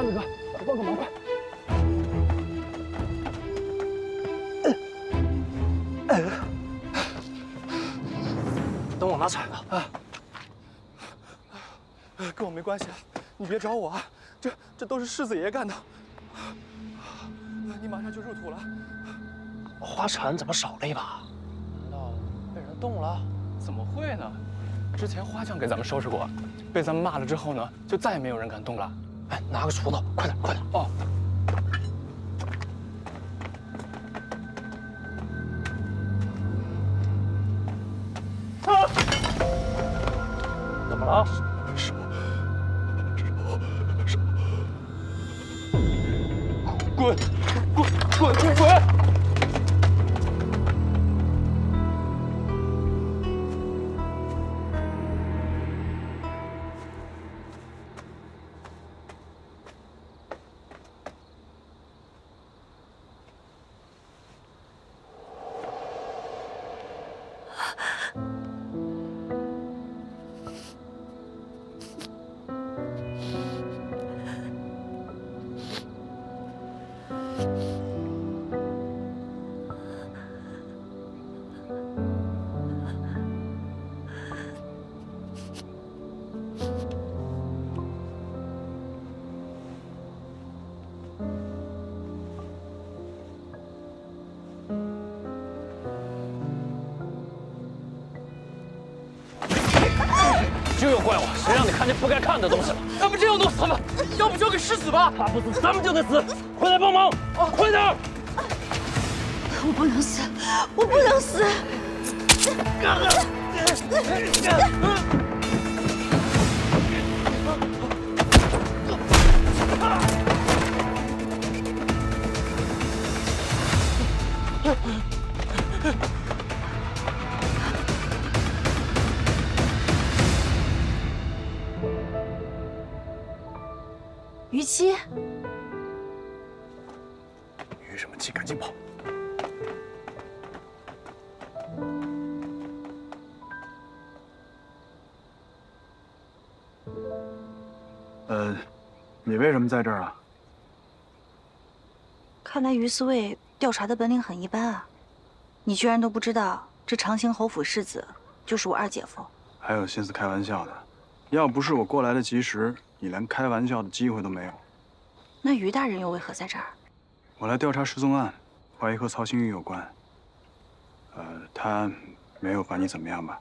子哥，帮个忙快！等我拿铲子啊！跟我没关系，你别找我啊！这都是世子爷干的。你马上就入土了。花铲怎么少了一把？难道被人动了？怎么会呢？之前花匠给咱们收拾过，被咱们骂了之后呢，就再也没有人敢动了。哎，拿个锄头，快点，快点！哦。啊！怎么了？手！滚！就又怪我，谁让你看见不该看的东西了？要不这样弄死他们，要不交给师子吧。他不死，咱们就得死！快来帮忙！快点！我不能死，我不能死！于七，于什么气？赶紧跑！你为什么在这儿啊？看来于四卫调查的本领很一般啊！你居然都不知道，这长兴侯府世子就是我二姐夫。还有心思开玩笑的？要不是我过来的及时，你连开玩笑的机会都没有。那于大人又为何在这儿？我来调查失踪案，怀疑和曹星宇有关。他没有把你怎么样吧？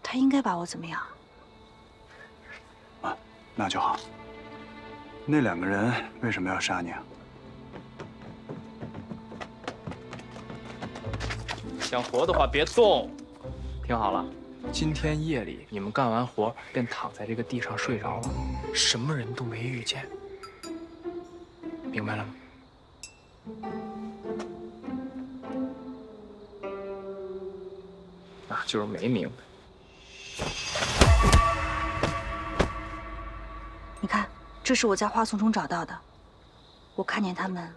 他应该把我怎么样？啊，那就好。那两个人为什么要杀你啊？想活的话别动，听好了。今天夜里你们干完活便躺在这个地上睡着了，什么人都没遇见，明白了吗？啊，就是没明白。你看，这是我在花丛中找到的，我看见他们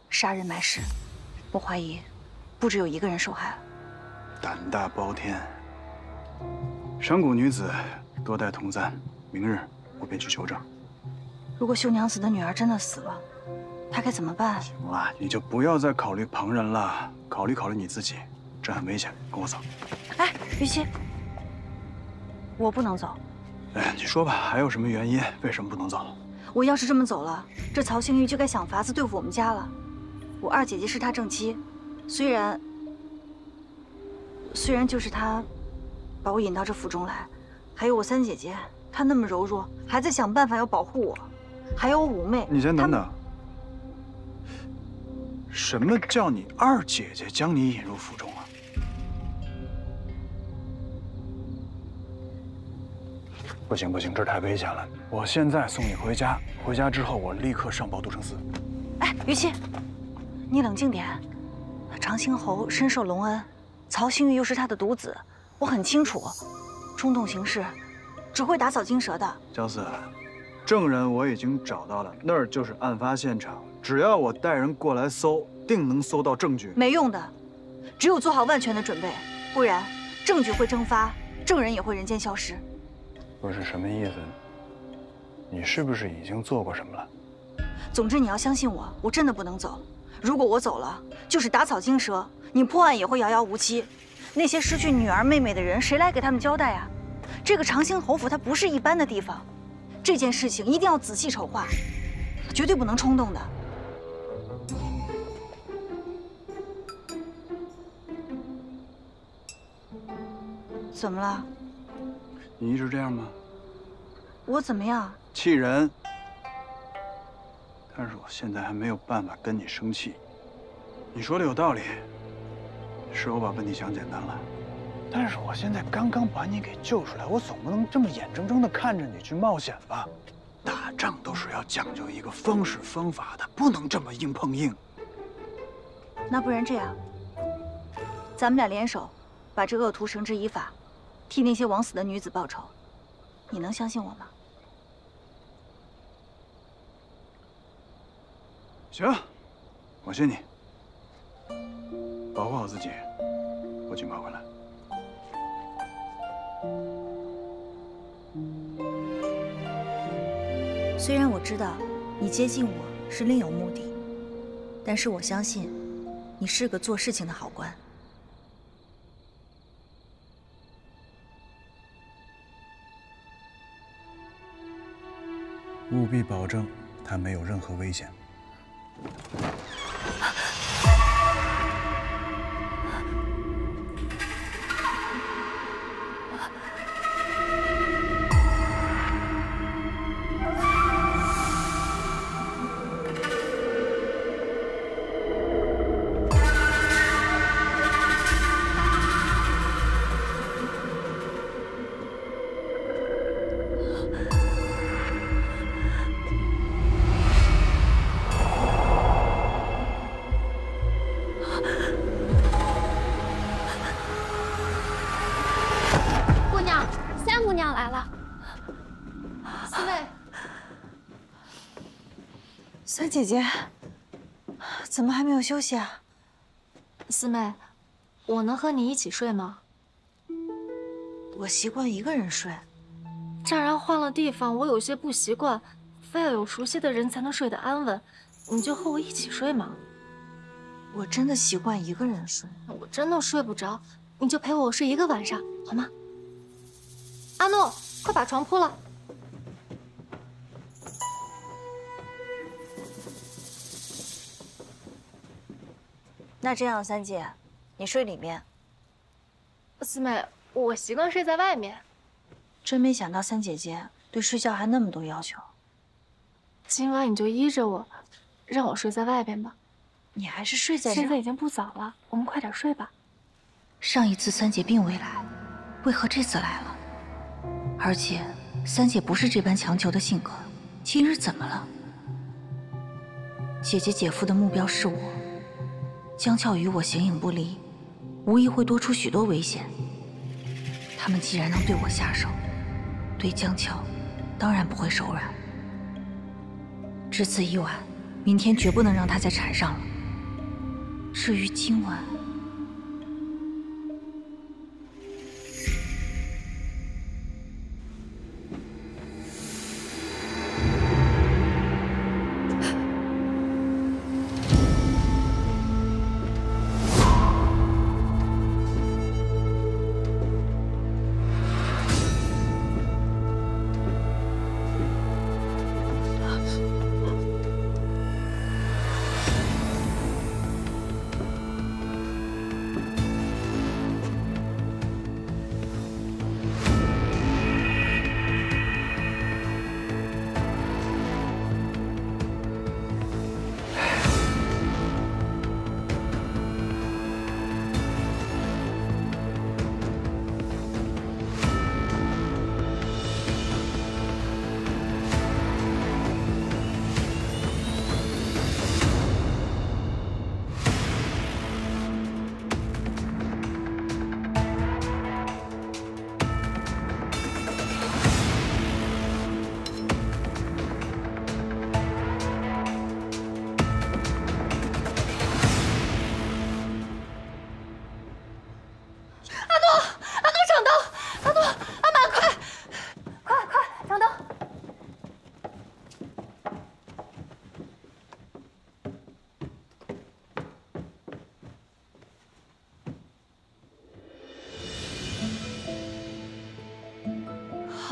杀人埋尸，我怀疑不只有一个人受害了。胆大包天。山谷女子多带同簪，明日我便去求证。如果秀娘子的女儿真的死了，她该怎么办？行了，你就不要再考虑旁人了，考虑考虑你自己，这很危险。跟我走。哎，于七，我不能走。哎，你说吧，还有什么原因？为什么不能走？我要是这么走了，这曹星玉就该想法子对付我们家了。我二姐姐是他正妻，虽然就是他把我引到这府中来，还有我三姐姐，她那么柔弱，还在想办法要保护我，还有我五妹。你先等等。什么叫你二姐姐将你引入府中啊？不行不行，这太危险了！我现在送你回家，回家之后我立刻上报杜承嗣。哎，于七，你冷静点。长兴侯深受隆恩，曹星玉又是他的独子，我很清楚，冲动行事只会打草惊蛇的。焦四，证人我已经找到了，那儿就是案发现场，只要我带人过来搜，定能搜到证据。没用的，只有做好万全的准备，不然证据会蒸发，证人也会人间消失。不是什么意思？你是不是已经做过什么了？总之你要相信我，我真的不能走。如果我走了，就是打草惊蛇，你破案也会遥遥无期。那些失去女儿妹妹的人，谁来给他们交代啊？这个长兴侯府它不是一般的地方，这件事情一定要仔细筹划，绝对不能冲动的。怎么了？你一直这样吗？我怎么样？气人。但是我现在还没有办法跟你生气。你说的有道理，是我把问题想简单了。但是我现在刚刚把你给救出来，我总不能这么眼睁睁地看着你去冒险吧？打仗都是要讲究一个方式方法的，不能这么硬碰硬。那不然这样，咱们俩联手，把这恶徒绳之以法，替那些枉死的女子报仇。你能相信我吗？行，我信你。保护好自己，我尽快回来。虽然我知道你接近我是另有目的，但是我相信你是个做事情的好官。务必保证他没有任何危险。姑娘来了，四妹，三姐姐，怎么还没有休息啊？四妹，我能和你一起睡吗？我习惯一个人睡。乍然换了地方，我有些不习惯，非要有熟悉的人才能睡得安稳。你就和我一起睡嘛。我真的习惯一个人睡。我真的睡不着，你就陪我睡一个晚上，好吗？阿诺，快把床铺了。那这样，三姐，你睡里面。四妹，我习惯睡在外面。真没想到三姐姐对睡觉还那么多要求。今晚你就依着我，让我睡在外边吧。你还是睡在这。现在已经不早了，我们快点睡吧。上一次三姐并未来，为何这次来了？而且三姐不是这般强求的性格，今日怎么了？姐姐姐夫的目标是我，江俏与我形影不离，无疑会多出许多危险。他们既然能对我下手，对江俏当然不会手软。只此一晚，明天绝不能让他再缠上了。至于今晚，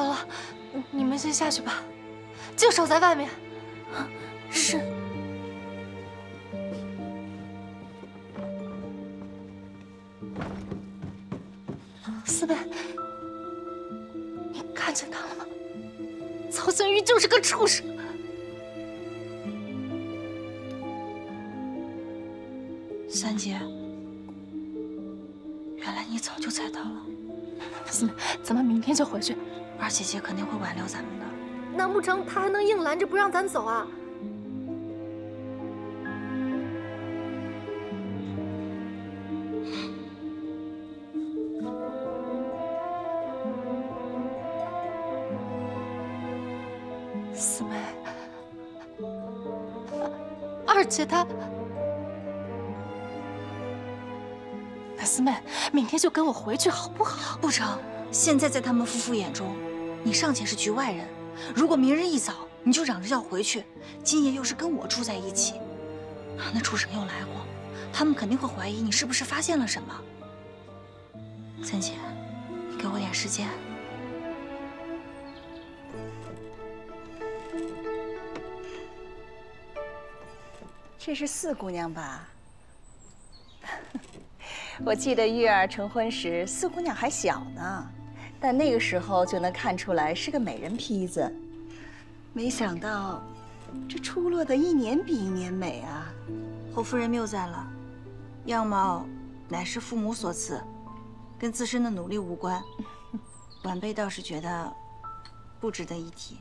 好了，你们先下去吧，就守在外面。是。四妹，你看见他了吗？曹星宇就是个畜生。三姐，原来你早就猜到了。四妹，咱们明天就回去。二姐姐肯定会挽留咱们的。难不成他还能硬拦着不让咱走啊？四妹，二姐她……四妹，明天就跟我回去好不好？不成，现在在他们夫妇眼中，你尚且是局外人。如果明日一早你就嚷着要回去，今夜又是跟我住在一起，那畜生又来过，他们肯定会怀疑你是不是发现了什么。三姐，你给我点时间。这是四姑娘吧？我记得玉儿成婚时，四姑娘还小呢，但那个时候就能看出来是个美人坯子。没想到，这出落的一年比一年美啊！侯夫人谬赞了，样貌乃是父母所赐，跟自身的努力无关。晚辈倒是觉得不值得一提。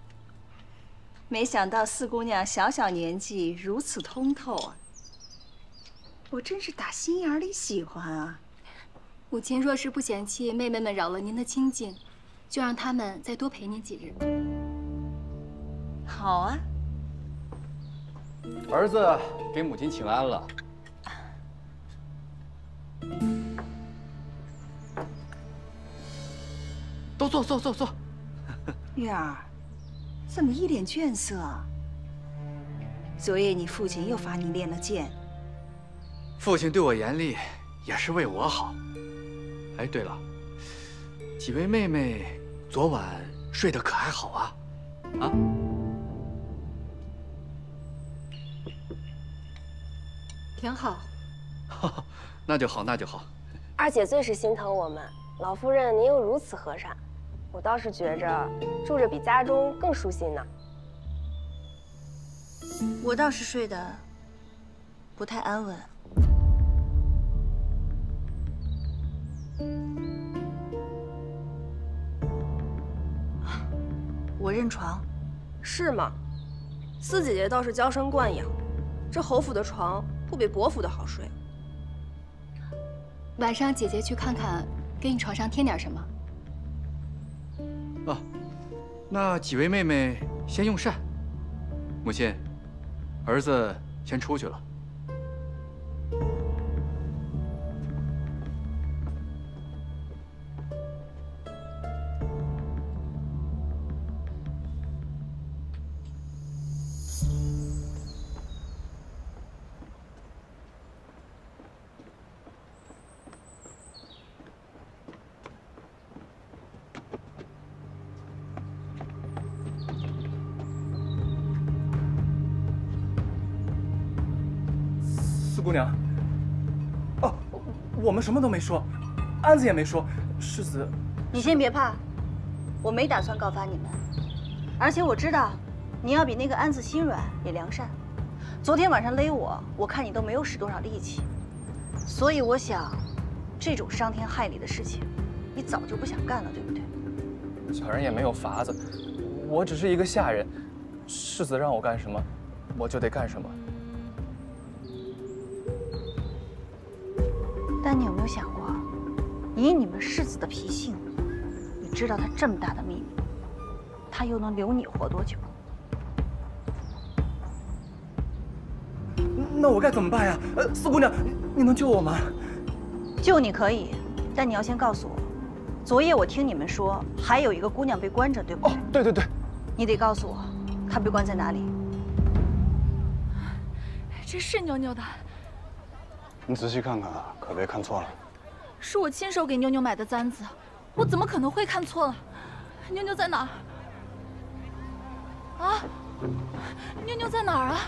没想到四姑娘小小年纪如此通透啊！我真是打心眼里喜欢啊！母亲若是不嫌弃妹妹们扰了您的清静，就让她们再多陪您几日。好啊！儿子给母亲请安了。都坐坐坐坐。玉儿，怎么一脸倦色？昨夜你父亲又罚你练了剑。父亲对我严厉，也是为我好。哎，对了，几位妹妹昨晚睡得可还好啊？啊？挺好。那就好，那就好。二姐最是心疼我们，老夫人您又如此和善，我倒是觉着住着比家中更舒心呢。我倒是睡得不太安稳。我认床。是吗？四姐姐倒是娇生惯养，这侯府的床不比伯府的好睡。晚上姐姐去看看，给你床上添点什么。啊，那几位妹妹先用膳。母亲，儿子先出去了。四姑娘，哦，我们什么都没说，安子也没说，世子，你先别怕，我没打算告发你们，而且我知道，你要比那个安子心软也良善。昨天晚上勒我，我看你都没有使多少力气，所以我想，这种伤天害理的事情，你早就不想干了，对不对？小人也没有法子，我只是一个下人，世子让我干什么，我就得干什么。但你有没有想过，以你们世子的脾性，你知道他这么大的秘密，他又能留你活多久？那我该怎么办呀？四姑娘，你能救我吗？救你可以，但你要先告诉我，昨夜我听你们说还有一个姑娘被关着，对不对？哦，对对对，你得告诉我，她被关在哪里？这是妞妞的。你仔细看看啊，可别看错了。是我亲手给妞妞买的簪子，我怎么可能会看错了？妞妞在哪儿？啊，妞妞在哪儿啊？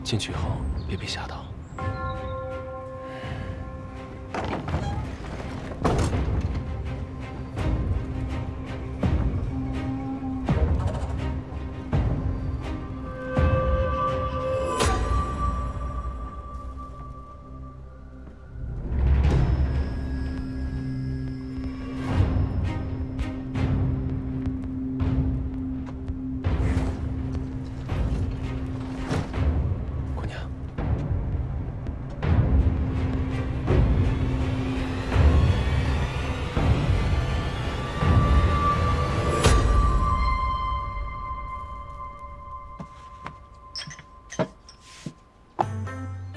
进去后别被吓到。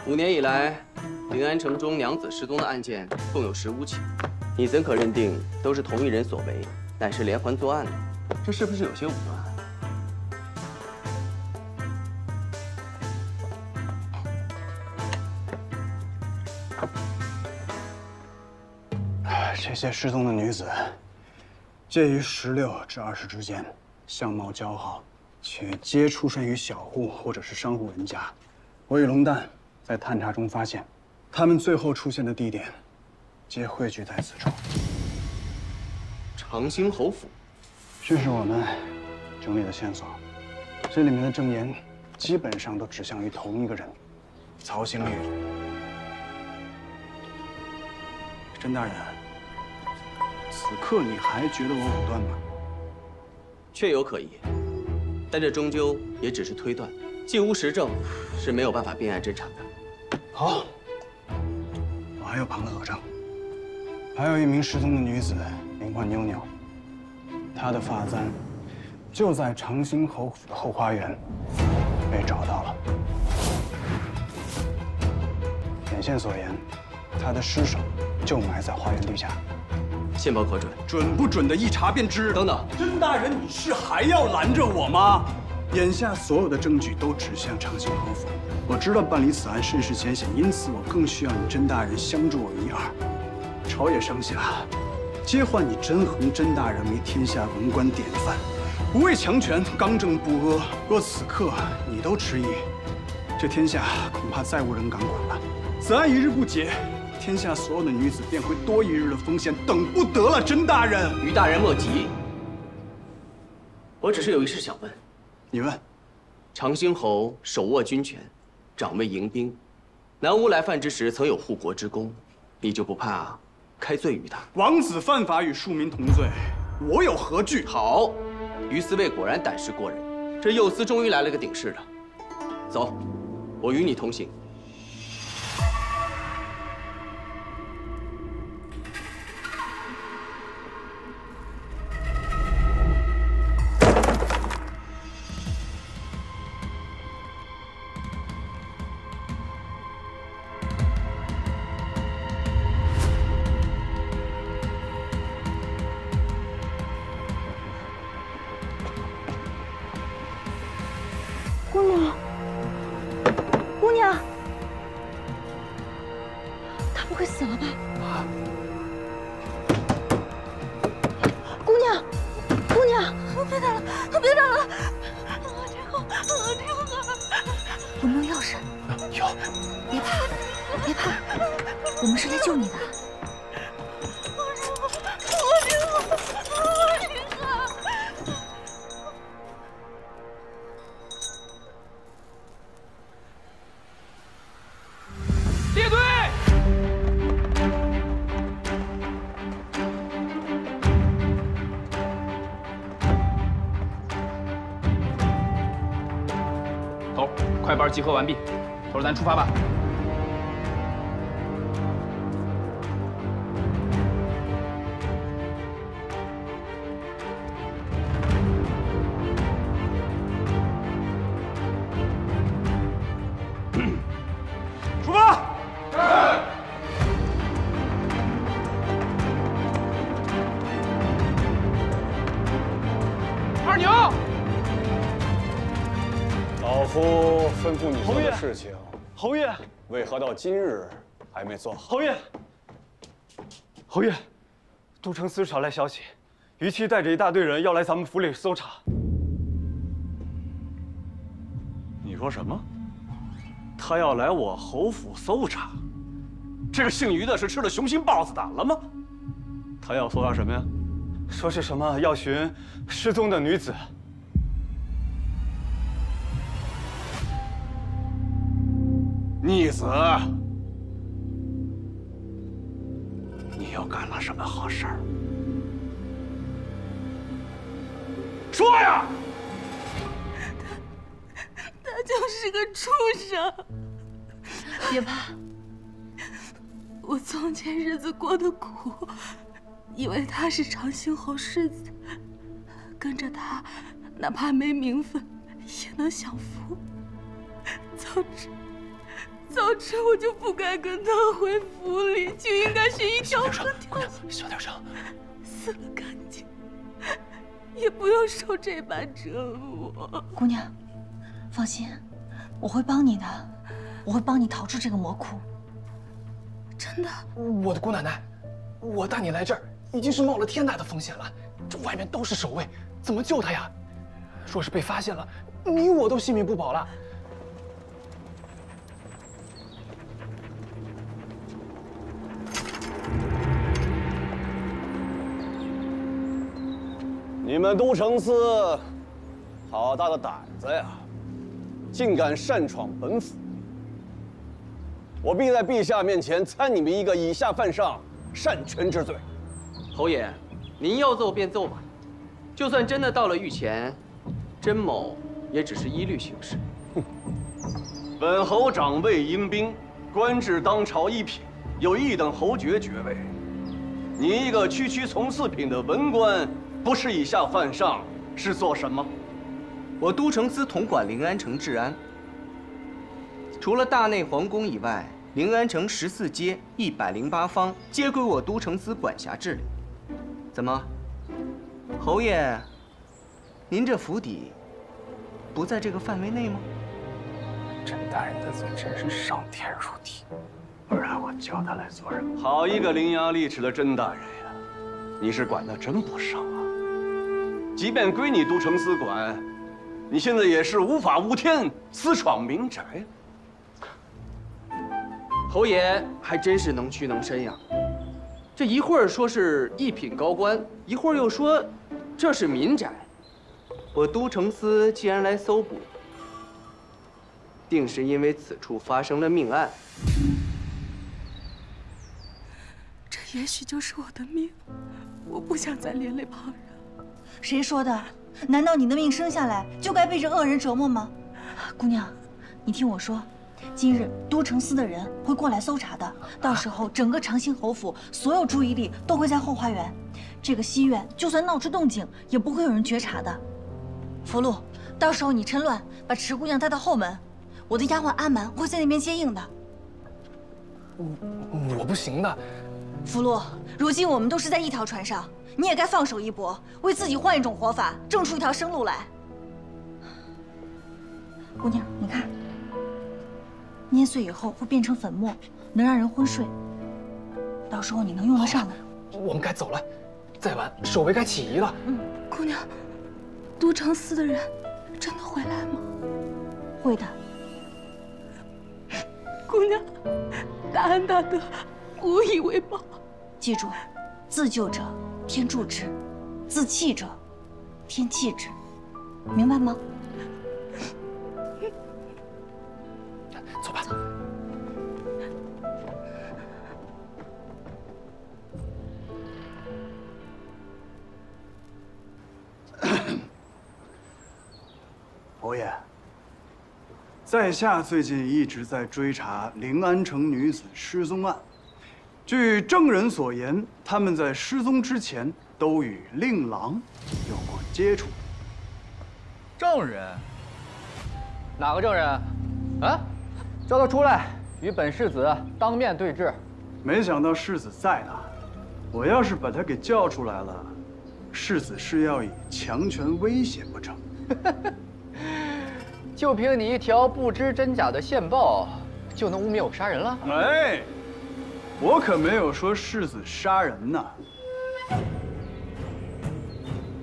5年以来，临安城中娘子失踪的案件共有15起，你怎可认定都是同一人所为，乃是连环作案呢？这是不是有些武断？这些失踪的女子，介于16至20之间，相貌姣好，且皆出身于小户或者是商户人家。我与龙蛋 在探查中发现，他们最后出现的地点，皆汇聚在此处。长兴侯府，这是我们整理的线索。这里面的证言，基本上都指向于同一个人——曹兴玉。甄大人，此刻你还觉得我武断吗？确有可疑，但这终究也只是推断，既无实证，是没有办法辨案侦查的。 好，我还有旁的讹证，还有一名失踪的女子，名唤妞妞，她的发簪就在长兴侯府的后花园被找到了。眼线所言，她的尸首就埋在花园地下。线报可准？准不准的一查便知。等等，甄大人，你是还要拦着我吗？眼下所有的证据都指向长兴侯府。 我知道办理此案甚是艰险，因此我更需要你甄大人相助我一二。朝野上下皆唤你甄衡甄大人为天下文官典范，不畏强权，刚正不阿。若此刻你都迟疑，这天下恐怕再无人敢管了。此案一日不解，天下所有的女子便会多一日的风险，等不得了，甄大人。于大人莫急，我只是有一事想问。你问。长兴侯手握军权， 掌卫迎兵，南吴来犯之时曾有护国之功，你就不怕开罪于他？王子犯法与庶民同罪，我有何惧？好，于司卫果然胆识过人，这右司终于来了个顶事的。走，我与你同行。姑娘，姑娘，她不会死了吧？姑娘，姑娘，别打了，别打了！有没有钥匙？有。别怕，别怕，我们是来救你的。 列队！头，快班集合完毕，头，咱出发吧。出发！ 二牛，夫吩咐你做的事情，侯爷，为何到今日还没做好？侯爷，侯爷，都城司传来消息，于七带着一大队人要来咱们府里搜查。你说什么？他要来我侯府搜查？这个姓于的是吃了雄心豹子胆了吗？他要搜查什么呀？说是什么要寻失踪的女子。逆子，你又干了什么好事儿？说呀！他就是个畜生。别怕，我从前日子过得苦，以为他是长兴侯世子，跟着他，哪怕没名分，也能享福。早知我就不该跟他回府里，就应该选一条河跳下去。小点声，死了干净，也不用受这般折磨。姑娘，放心，我会帮你的，我会帮你逃出这个魔窟。真的？我的姑奶奶，我带你来这儿已经是冒了天大的风险了，这外面都是守卫，怎么救他呀？若是被发现了，你我都性命不保了。你们都城司，好大的胆子呀！竟敢擅闯本府！我必在陛下面前参你们一个以下犯上、擅权之罪。侯爷，您要奏便奏吧。就算真的到了御前，甄某也只是依律行事。哼，本侯长卫迎宾，官至当朝一品，有一等侯爵爵位。你一个区区从四品的文官，不是以下犯上，是做什么？我都城司统管临安城治安，除了大内皇宫以外，临安城14街108坊皆归我都城司管辖治理。怎么，侯爷，您这府邸不在这个范围内吗？甄大人的嘴真是上天入地，不然我叫他来做什么？好一个伶牙俐齿的甄大人呀！你是管得真不上啊！即便归你都城司管，你现在也是无法无天，私闯民宅。侯爷还真是能屈能伸呀！这一会儿说是一品高官，一会儿又说这是民宅。我都城司既然来搜捕，定是因为此处发生了命案。这也许就是我的命，我不想再连累旁人。谁说的？难道你的命生下来就该被这恶人折磨吗？姑娘，你听我说，今日都城司的人会过来搜查的，到时候整个长兴侯府所有注意力都会在后花园。这个西院就算闹出动静，也不会有人觉察的。福禄，到时候你趁乱把池姑娘带到后门，我的丫鬟阿蛮会在那边接应的。我不行的。福禄，如今我们都是在一条船上。你也该放手一搏，为自己换一种活法，挣出一条生路来。姑娘，你看，捏碎以后会变成粉末，能让人昏睡。到时候你能用得上的。我们该走了，再晚守卫该起疑了。姑娘，都城司的人真的会来吗？会的。姑娘，大恩大德，无以为报。记住，自救者天助之，自弃者天弃之，明白吗？走吧。侯爷，在下最近一直在追查临安城女子失踪案。据证人所言，他们在失踪之前都与令郎有过接触。证人？哪个证人？啊，叫他出来，与本世子当面对质。没想到世子在呢，我要是把他给叫出来了，世子是要以强权威胁不成？就凭你一条不知真假的线报，就能污蔑我杀人了？哎，我可没有说世子杀人呐。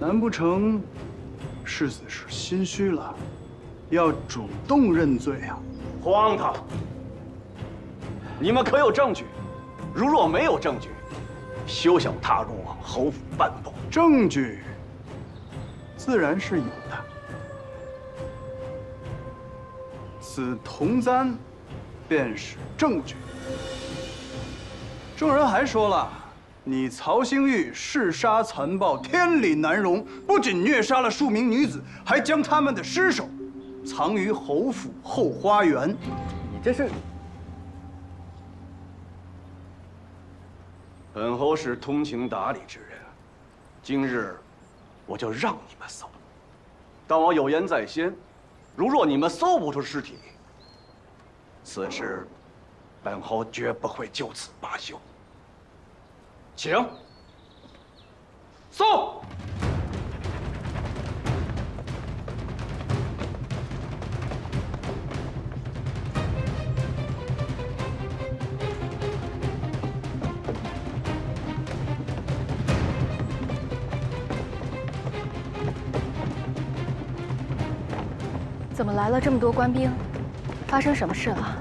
难不成世子是心虚了，要主动认罪啊？荒唐！你们可有证据？如若没有证据，休想踏入我侯府半步。证据自然是有的。此铜簪便是证据。众人还说了，你曹星玉嗜杀残暴，天理难容，不仅虐杀了数名女子，还将他们的尸首藏于侯府后花园。你这是……本侯是通情达理之人，今日我就让你们搜。但我有言在先，如若你们搜不出尸体，此事本侯绝不会就此罢休。请搜。怎么来了这么多官兵？发生什么事了？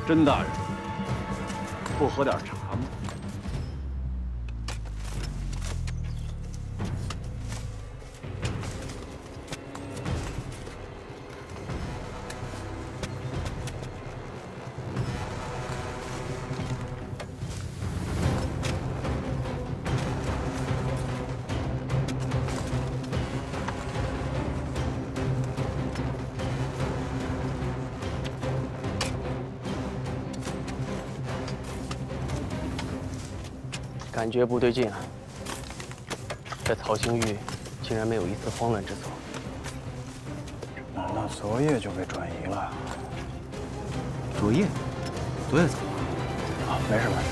甄大人，不喝点茶吗？感觉不对劲啊！这曹星玉竟然没有一丝慌乱之所。难道昨夜就被转移了？昨夜怎么了？啊，没事没事。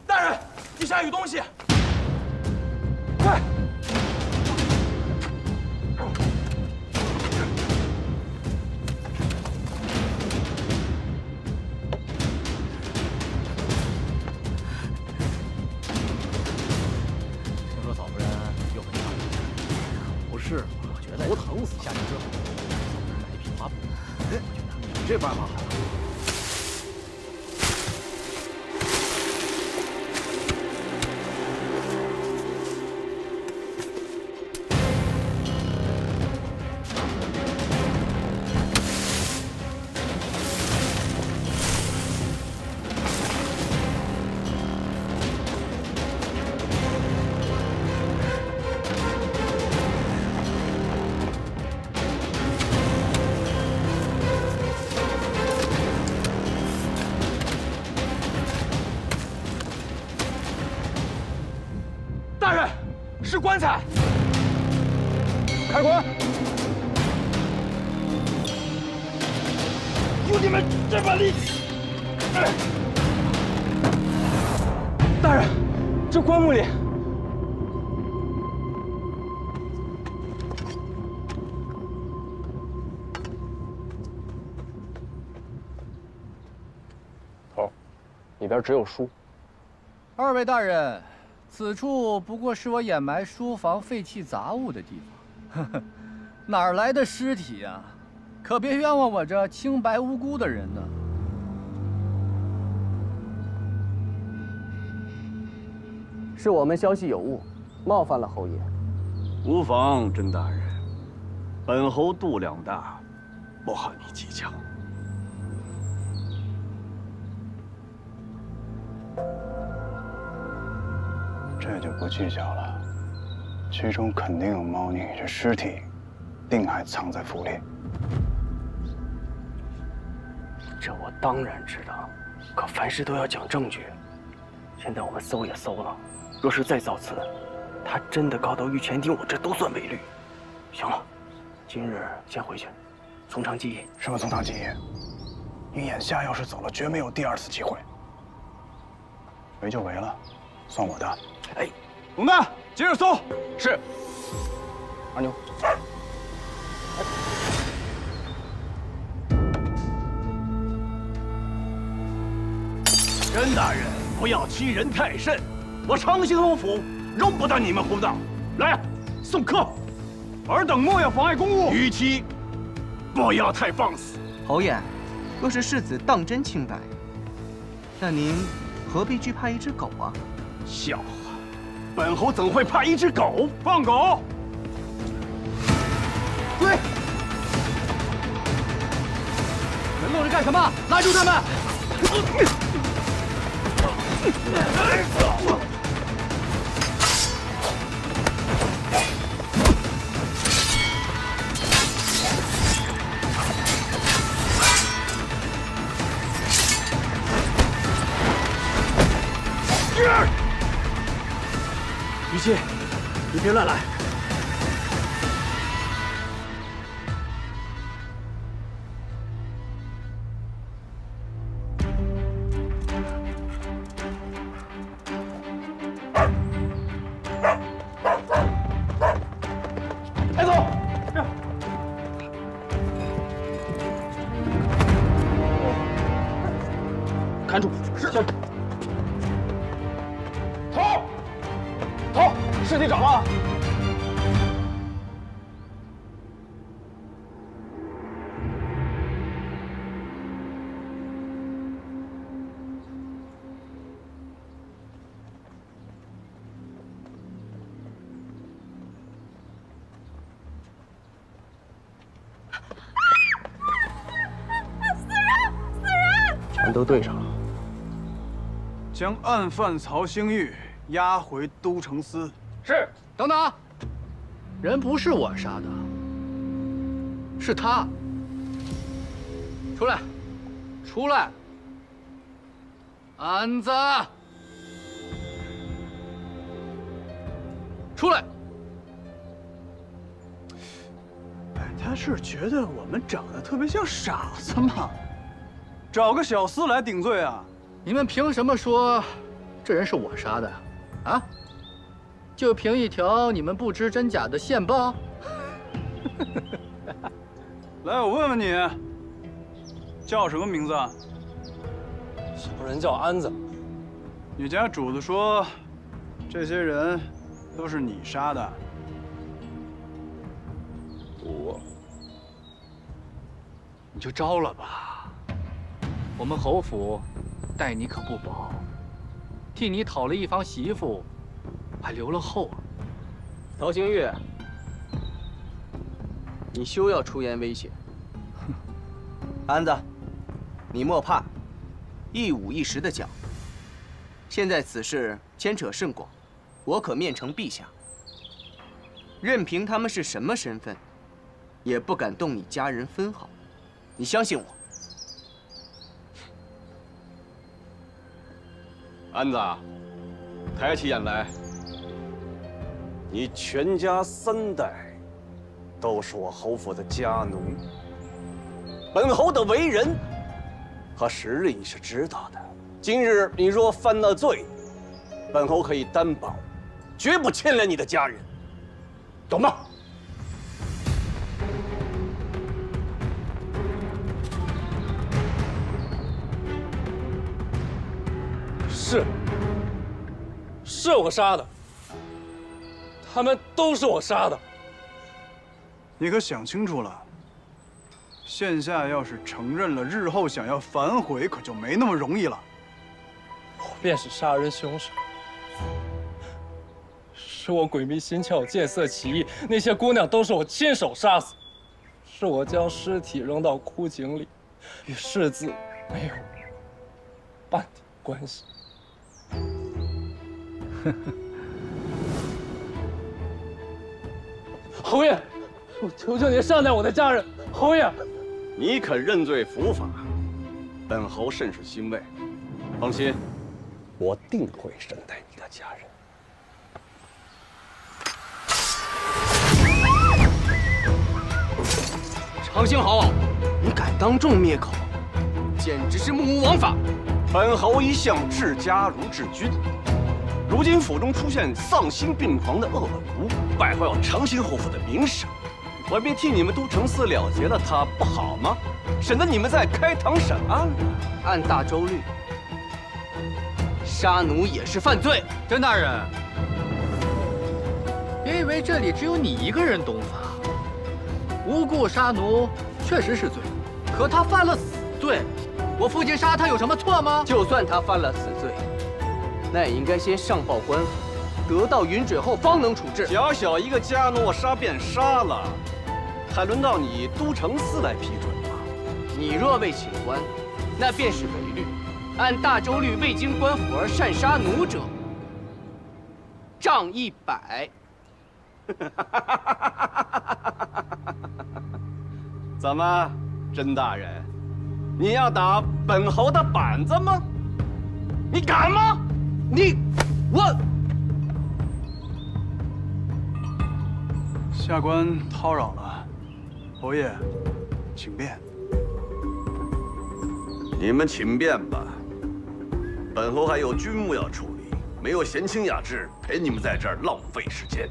大人，地下有东西！快！头疼死！下去之后，买一匹花布。我觉得你这办法好。大人，是棺材！开棺！有你们这把力气！大人，这棺木里……头，里边只有书。二位大人。此处不过是我掩埋书房废弃杂物的地方，呵呵，哪儿来的尸体啊？可别冤枉我这清白无辜的人呢！是我们消息有误，冒犯了侯爷。无妨，甄大人，本侯度量大，不和你计较。这就不计较了，其中肯定有猫腻，这尸体定还藏在府里。这我当然知道，可凡事都要讲证据。现在我们搜也搜了，若是再造次，他真的告到御前庭，我这都算违律。行了，今日先回去，从长计议。什么从长计议？你眼下要是走了，绝没有第二次机会。围就围了，算我的。哎，龙蛋，接着搜。是。阿牛。甄大人，不要欺人太甚，我长兴侯府容不得你们胡闹。来，送客。尔等莫要妨碍公务。虞姬，不要太放肆。侯爷，若是世子当真清白，那您何必惧怕一只狗啊？笑话，本侯怎会怕一只狗？放狗！追！你们愣着干什么？拉住他们！虞姬，你别乱来。带走！看住！是。头，尸体找了。全都对上了。将案犯曹兴玉押回都城司。是。等等，人不是我杀的，是他。出来，出来！安子，出来！哎，他是觉得我们长得特别像傻子吗？找个小厮来顶罪啊！你们凭什么说这人是我杀的？啊？就凭一条你们不知真假的线报？来，我问问你，叫什么名字？小人叫安子。你家主子说，这些人都是你杀的。你就招了吧。我们侯府待你可不薄，替你讨了一房媳妇，还留了后。曹兴玉，你休要出言威胁。安子，你莫怕，一五一十的讲。现在此事牵扯甚广，我可面呈陛下，任凭他们是什么身份，也不敢动你家人分毫。你相信我。安子，抬起眼来，你全家3代都是我侯府的家奴，本侯的为人和实力你是知道的。今日你若犯了罪，本侯可以担保，绝不牵连你的家人，懂吗？是我杀的，他们都是我杀的。你可想清楚了，现下要是承认了，日后想要反悔可就没那么容易了。我便是杀人凶手，是我鬼迷心窍、见色起意，那些姑娘都是我亲手杀死，是我将尸体扔到枯井里，与世子没有半点关系。侯爷，我求求您善待我的家人。侯爷，你肯认罪伏法，本侯甚是欣慰。放心，我定会善待你的家人。 常兴侯，你敢当众灭口，简直是目无王法！本侯一向治家如治军，如今府中出现丧心病狂的恶奴，败坏我常兴侯府的名声，我便替你们都城司了结了他，不好吗？省得你们再开堂审案。按大周律，杀奴也是犯罪。甄大人，别以为这里只有你一个人懂法。 无故杀奴确实是罪，可他犯了死罪，我父亲杀他有什么错吗？就算他犯了死罪，那也应该先上报官府，得到允准后方能处置。小小一个家奴，杀便杀了，还轮到你都城司来批准吗？你若未请官，那便是违律。按大周律，未经官府而擅杀奴者，杖100。怎么，甄大人，你要打本侯的板子吗？你敢吗？下官叨扰了，侯爷，请便。你们请便吧，本侯还有军务要处理，没有闲情雅致陪你们在这儿浪费时间。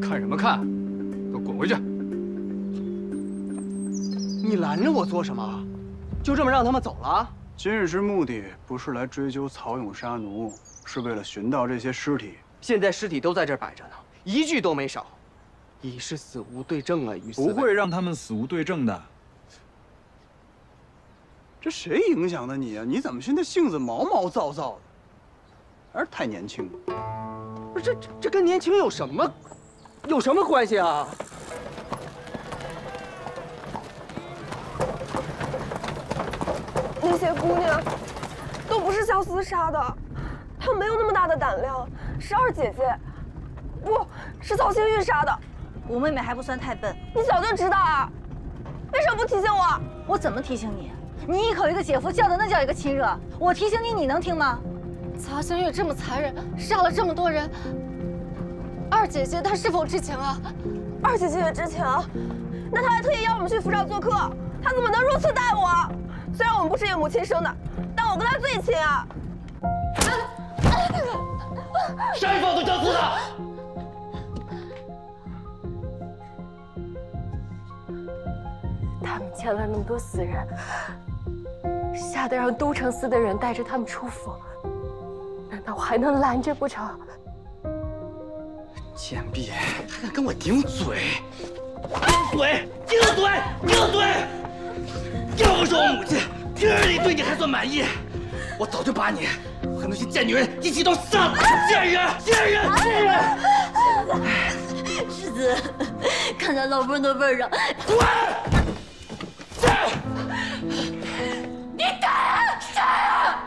看什么看？给我滚回去！你拦着我做什么？就这么让他们走了？今日之目的不是来追究曹勇杀奴，是为了寻到这些尸体。现在尸体都在这儿摆着呢，一具都没少，已是死无对证啊！于不会让他们死无对证的。这谁影响的你啊？你怎么现在性子毛毛躁躁的？还是太年轻了。不是这跟年轻有什么关系啊？那些姑娘都不是萧思杀的，她们没有那么大的胆量，是二姐姐，不是曹星玉杀的。我妹妹还不算太笨，你早就知道啊，为什么不提醒我？我怎么提醒你？你一口一个姐夫叫的那叫一个亲热，我提醒你，你能听吗？曹星玉这么残忍，杀了这么多人，二姐姐她是否知情啊？二姐姐也知情，那她还特意邀我们去府上做客，她怎么能如此待我？虽然我们不是叶母亲生的，但我跟她最亲啊！谁放的这次的？他们牵了那么多死人，吓得让都城司的人带着他们出府，难道我还能拦着不成？贱婢还敢跟我顶嘴！顶嘴！要不是我母亲平日里对你还算满意，我早就把你和那些贱女人一起都杀了！贱人！世子，看在老夫人的份上，滚！你打啊！杀啊！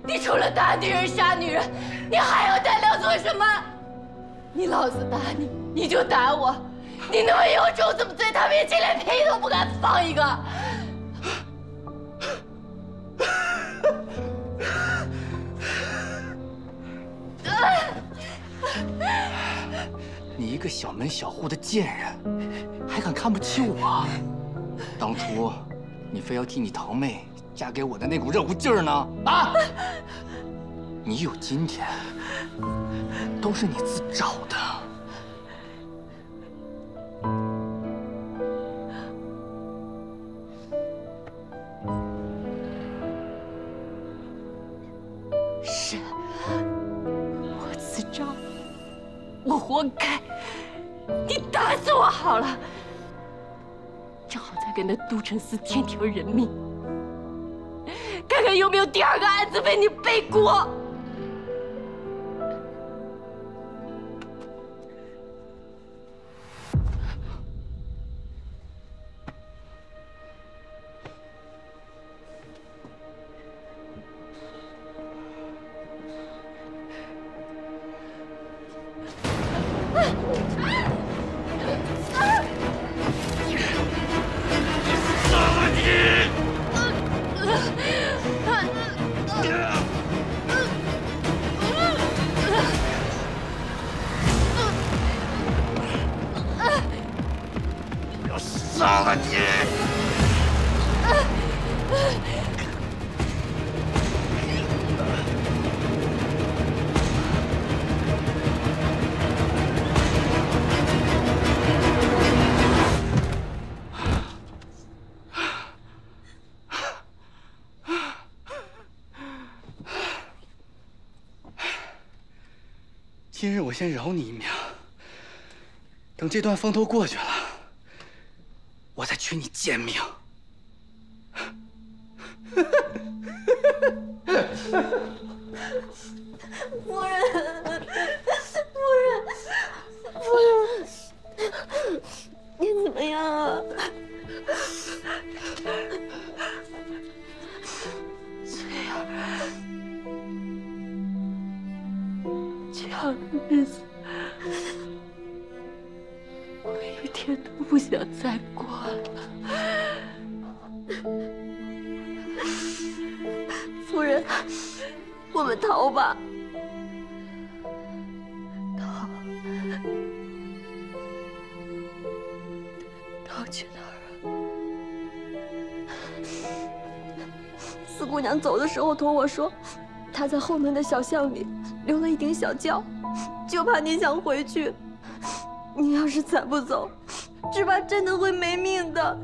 你除了打女人、杀女人，你还有胆量做什么？你老子打你，你就打我，你那么有种，怎么在他面前连屁都不敢放一个？你一个小门小户的贱人，还敢看不起我？当初你非要替你堂妹嫁给我的那股热乎劲儿呢？啊！你有今天，都是你自找的。是，我自找，我活该。你打死我好了，正好再给那都城司添条人命，看看有没有第二个案子为你背锅。今日我先饶你一命，等这段风头过去了，我再取你贱命。夫人，夫人，你怎么样啊？这样的日子，我一天都不想再过了。夫人，我们逃吧。逃去哪儿啊？四姑娘走的时候同我说，她在后门的小巷里留了一顶小轿，就怕你想回去。你要是再不走，只怕真的会没命的。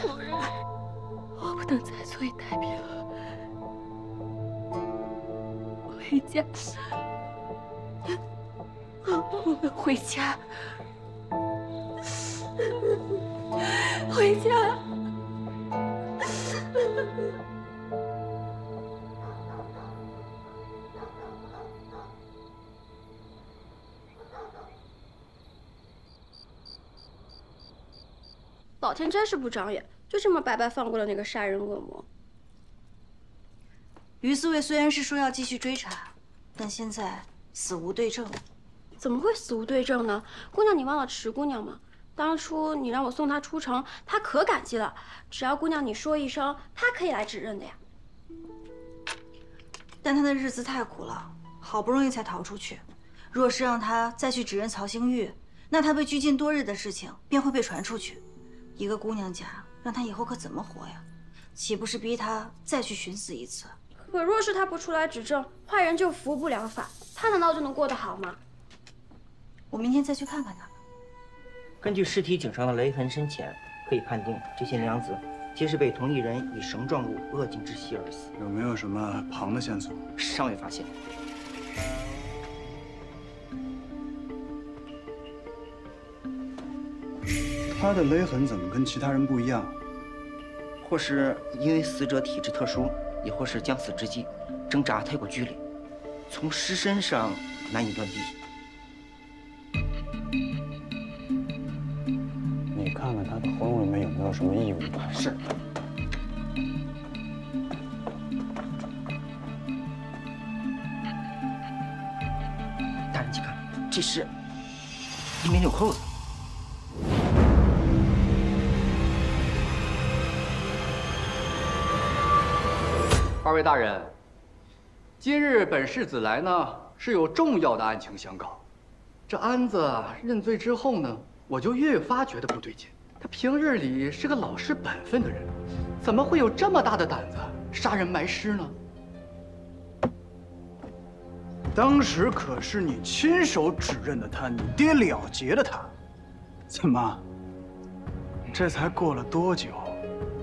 夫人，我不能再坐以待毙了，回家。我们回家，回家。老天真是不长眼，就这么白白放过了那个杀人恶魔。于四卫虽然是说要继续追查，但现在死无对证。怎么会死无对证呢？姑娘，你忘了池姑娘吗？当初你让我送她出城，她可感激了。只要姑娘你说一声，她可以来指认的呀。但她的日子太苦了，好不容易才逃出去。若是让她再去指认曹星玉，那她被拘禁多日的事情便会被传出去。一个姑娘家，让她以后可怎么活呀？岂不是逼她再去寻死一次？可若是她不出来指证，坏人就服不了法，她难道就能过得好吗？我明天再去看看她。根据尸体颈上的勒痕深浅，可以判定这些娘子皆是被同一人以绳状物扼颈窒息而死。有没有什么旁的线索？尚未发现。他的勒痕怎么跟其他人不一样？或是因为死者体质特殊，也或是将死之际挣扎太过剧烈，从尸身上难以断定。你看看他的喉咙里面有没有什么异物？是。大人，请看，这是一枚纽扣子。二位大人，今日本世子来呢，是有重要的案情相告。这安子认罪之后呢，我就越发觉得不对劲。他平日里是个老实本分的人，怎么会有这么大的胆子杀人埋尸呢？当时可是你亲手指认的他，你爹了结了他，怎么？这才过了多久，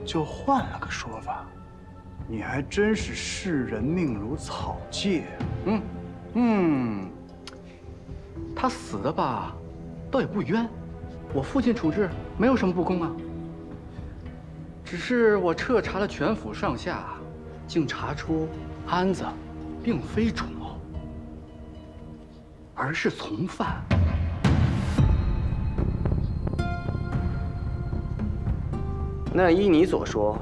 就换了个说法？你还真是视人命如草芥。他死的吧，倒也不冤。我父亲处置没有什么不公啊。只是我彻查了全府上下，竟查出安子并非主谋，而是从犯。那依你所说，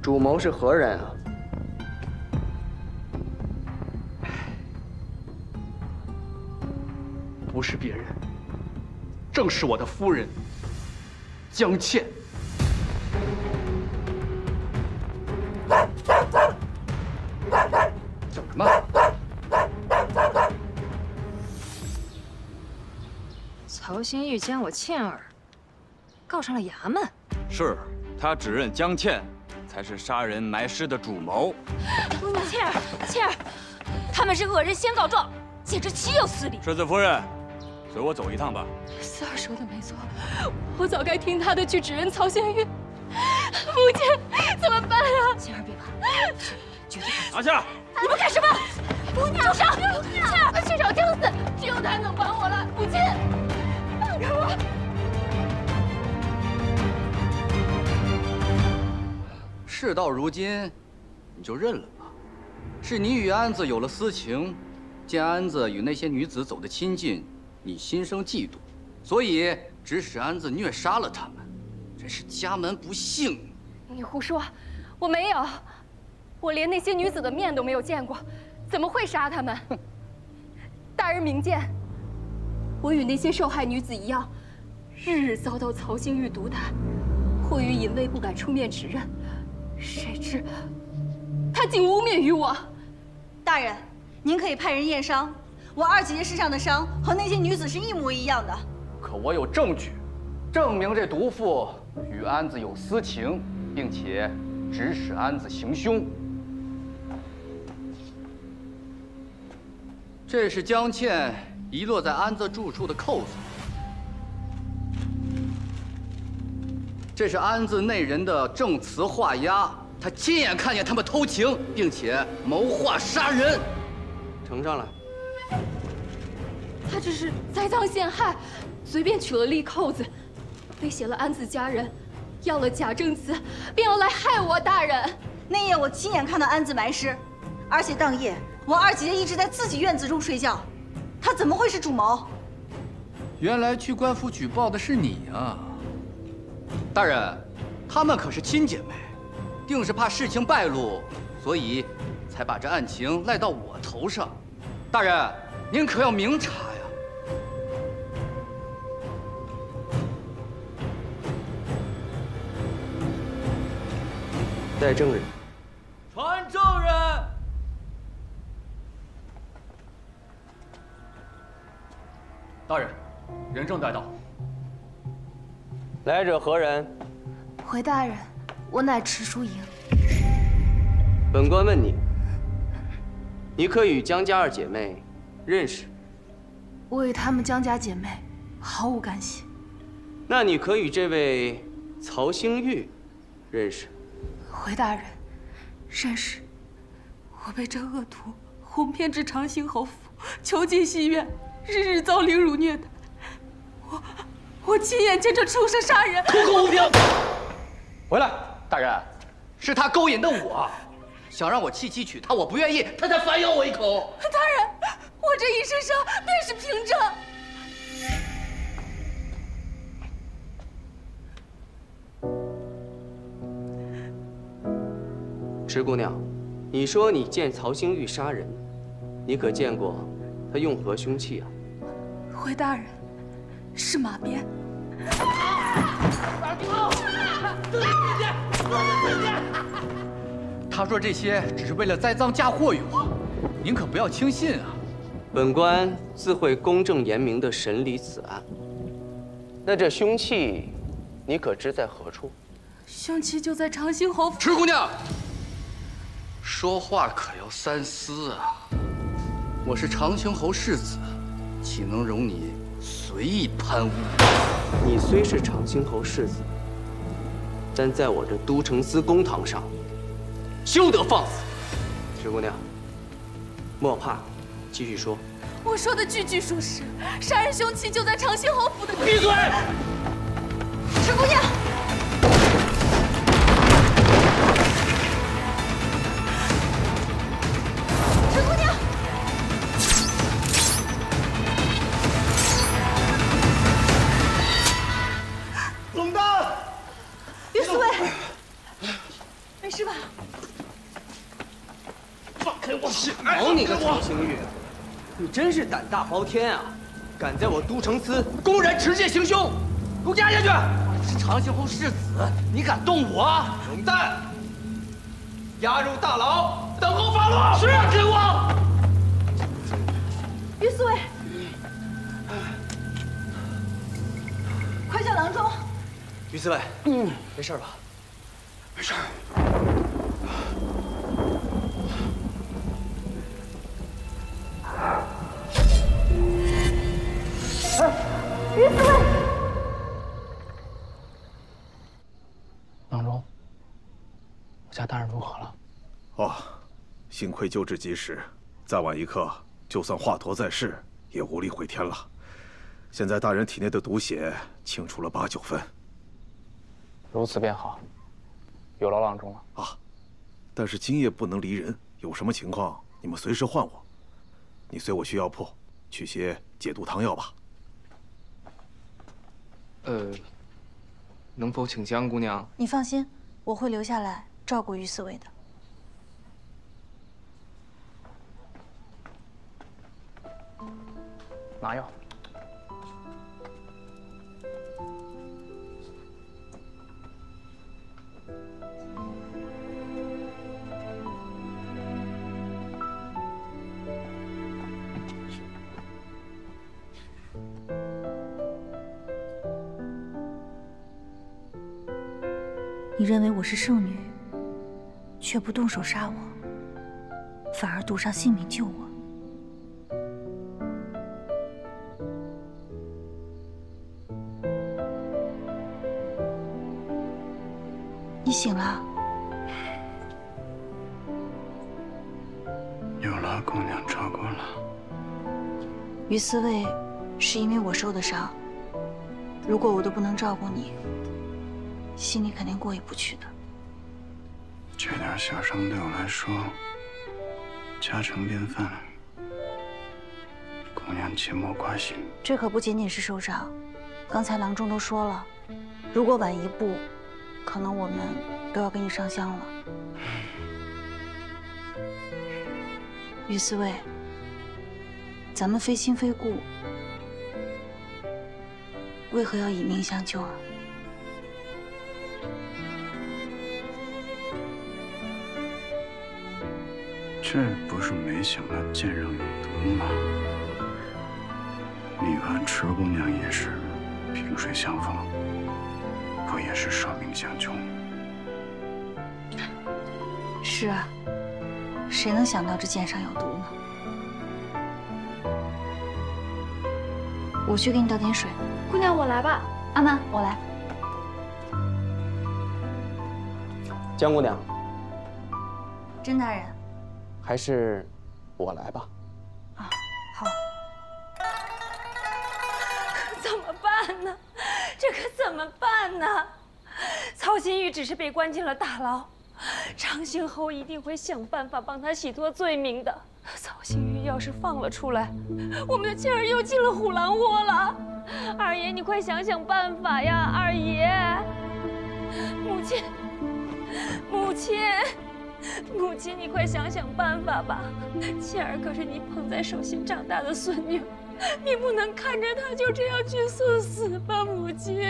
主谋是何人啊？不是别人，正是我的夫人江倩。曹新玉奸我倩儿，告上了衙门。是，他指认江倩才是杀人埋尸的主谋。姑娘，倩儿，他们是恶人先告状，简直岂有此理！世子夫人，随我走一趟吧。四儿说的没错，我早该听他的去指认曹新玉。母亲，怎么办啊？倩儿别怕，绝对拿下！你们干什么？姑娘，住手！倩儿，去找江四，只有他能帮我了。母亲，放开我！事到如今，你就认了吧。是你与安子有了私情，见安子与那些女子走得亲近，你心生嫉妒，所以指使安子虐杀了他们，真是家门不幸。你胡说，我没有，我连那些女子的面都没有见过，怎么会杀他们？大人明鉴，我与那些受害女子一样，日日遭到曹新玉毒打，迫于隐畏不敢出面指认，谁知他竟污蔑于我。大人，您可以派人验伤，我二姐姐身上的伤和那些女子是一模一样的。可我有证据，证明这毒妇与安子有私情，并且指使安子行凶。这是江倩遗落在安子住处的扣子，这是安子内人的证词画押，他亲眼看见他们偷情，并且谋划杀人。呈上来。他只是栽赃陷害，随便取了粒扣子，威胁了安子家人，要了假证词，便要来害我。大人，那夜我亲眼看到安子埋尸，而且当夜我二姐姐一直在自己院子中睡觉，她怎么会是主谋？原来去官府举报的是你啊！大人，她们可是亲姐妹，定是怕事情败露，所以才把这案情赖到我头上。大人，您可要明察呀！带证人。传证人。大人，人证带到。来者何人？回大人，我乃池淑莹。本官问你，你可与江家二姐妹认识？我与她们江家姐妹毫无干系。那你可与这位曹星玉认识？回大人，认识。我被这恶徒哄骗至长兴侯府，囚禁戏院，日日遭凌辱虐待。我亲眼见这畜生杀人，口口无凭。回来，大人，是他勾引的我，想让我弃妻娶她，我不愿意，他才反咬我一口。大人，我这一身伤便是凭证。池姑娘，你说你见曹星玉杀人，你可见过他用何凶器啊？回大人，是马鞭。他说这些只是为了栽赃嫁祸于我，您可不要轻信啊！本官自会公正严明地审理此案。那这凶器，你可知在何处？凶器就在长兴侯府。池姑娘，说话可要三思啊！我是长兴侯世子，岂能容你随意攀污？你虽是长兴侯世子，但在我这都城司公堂上，休得放肆！池姑娘，莫怕，继续说。我说的句句属实，杀人凶器就在长兴侯府的。闭嘴！池姑娘。池姑娘。冷淡。于四卫，没事吧？放开我！好你个曹星玉，你真是胆大包天啊！敢在我都城司公然持剑行凶，给我押下去！我是长兴侯世子，你敢动我？冷淡！押入大牢，等候发落。是啊，给我！于四卫，郎中，于刺猬，没事吧？没事。于刺猬，郎中，我家大人如何了？哦，幸亏救治及时，再晚一刻，就算华佗在世，也无力回天了。现在大人体内的毒血清除了8、9分，如此便好，有劳郎中了。啊，但是今夜不能离人，有什么情况你们随时唤我。你随我去药铺取些解毒汤药吧。能否请江姑娘？你放心，我会留下来照顾于四卫的。拿药。你认为我是圣女，却不动手杀我，反而赌上性命救我。你醒了。有劳姑娘照顾了。于思卫，是因为我受的伤。如果我都不能照顾你，心里肯定过意不去的。这点小伤对我来说，家常便饭。姑娘切莫挂心。这可不仅仅是受伤，刚才郎中都说了，如果晚一步，可能我们都要跟你上香了。于思卫，咱们非亲非故，为何要以命相救啊？这不是没想到剑上有毒吗？你和池姑娘也是萍水相逢，不也是舍命相救？是啊，谁能想到这剑上有毒呢？我去给你倒点水。姑娘，我来吧。阿曼，我来。江姑娘，甄大人，还是我来吧。啊，好。怎么办呢？这可怎么办呢？曹新玉只是被关进了大牢，长兴侯一定会想办法帮他洗脱罪名的。曹新玉要是放了出来，我们的倩儿又进了虎狼窝了。二爷，你快想想办法呀！二爷，母亲，母亲，母亲，你快想想办法吧！倩儿可是你捧在手心长大的孙女，你不能看着她就这样去送死吧，母亲！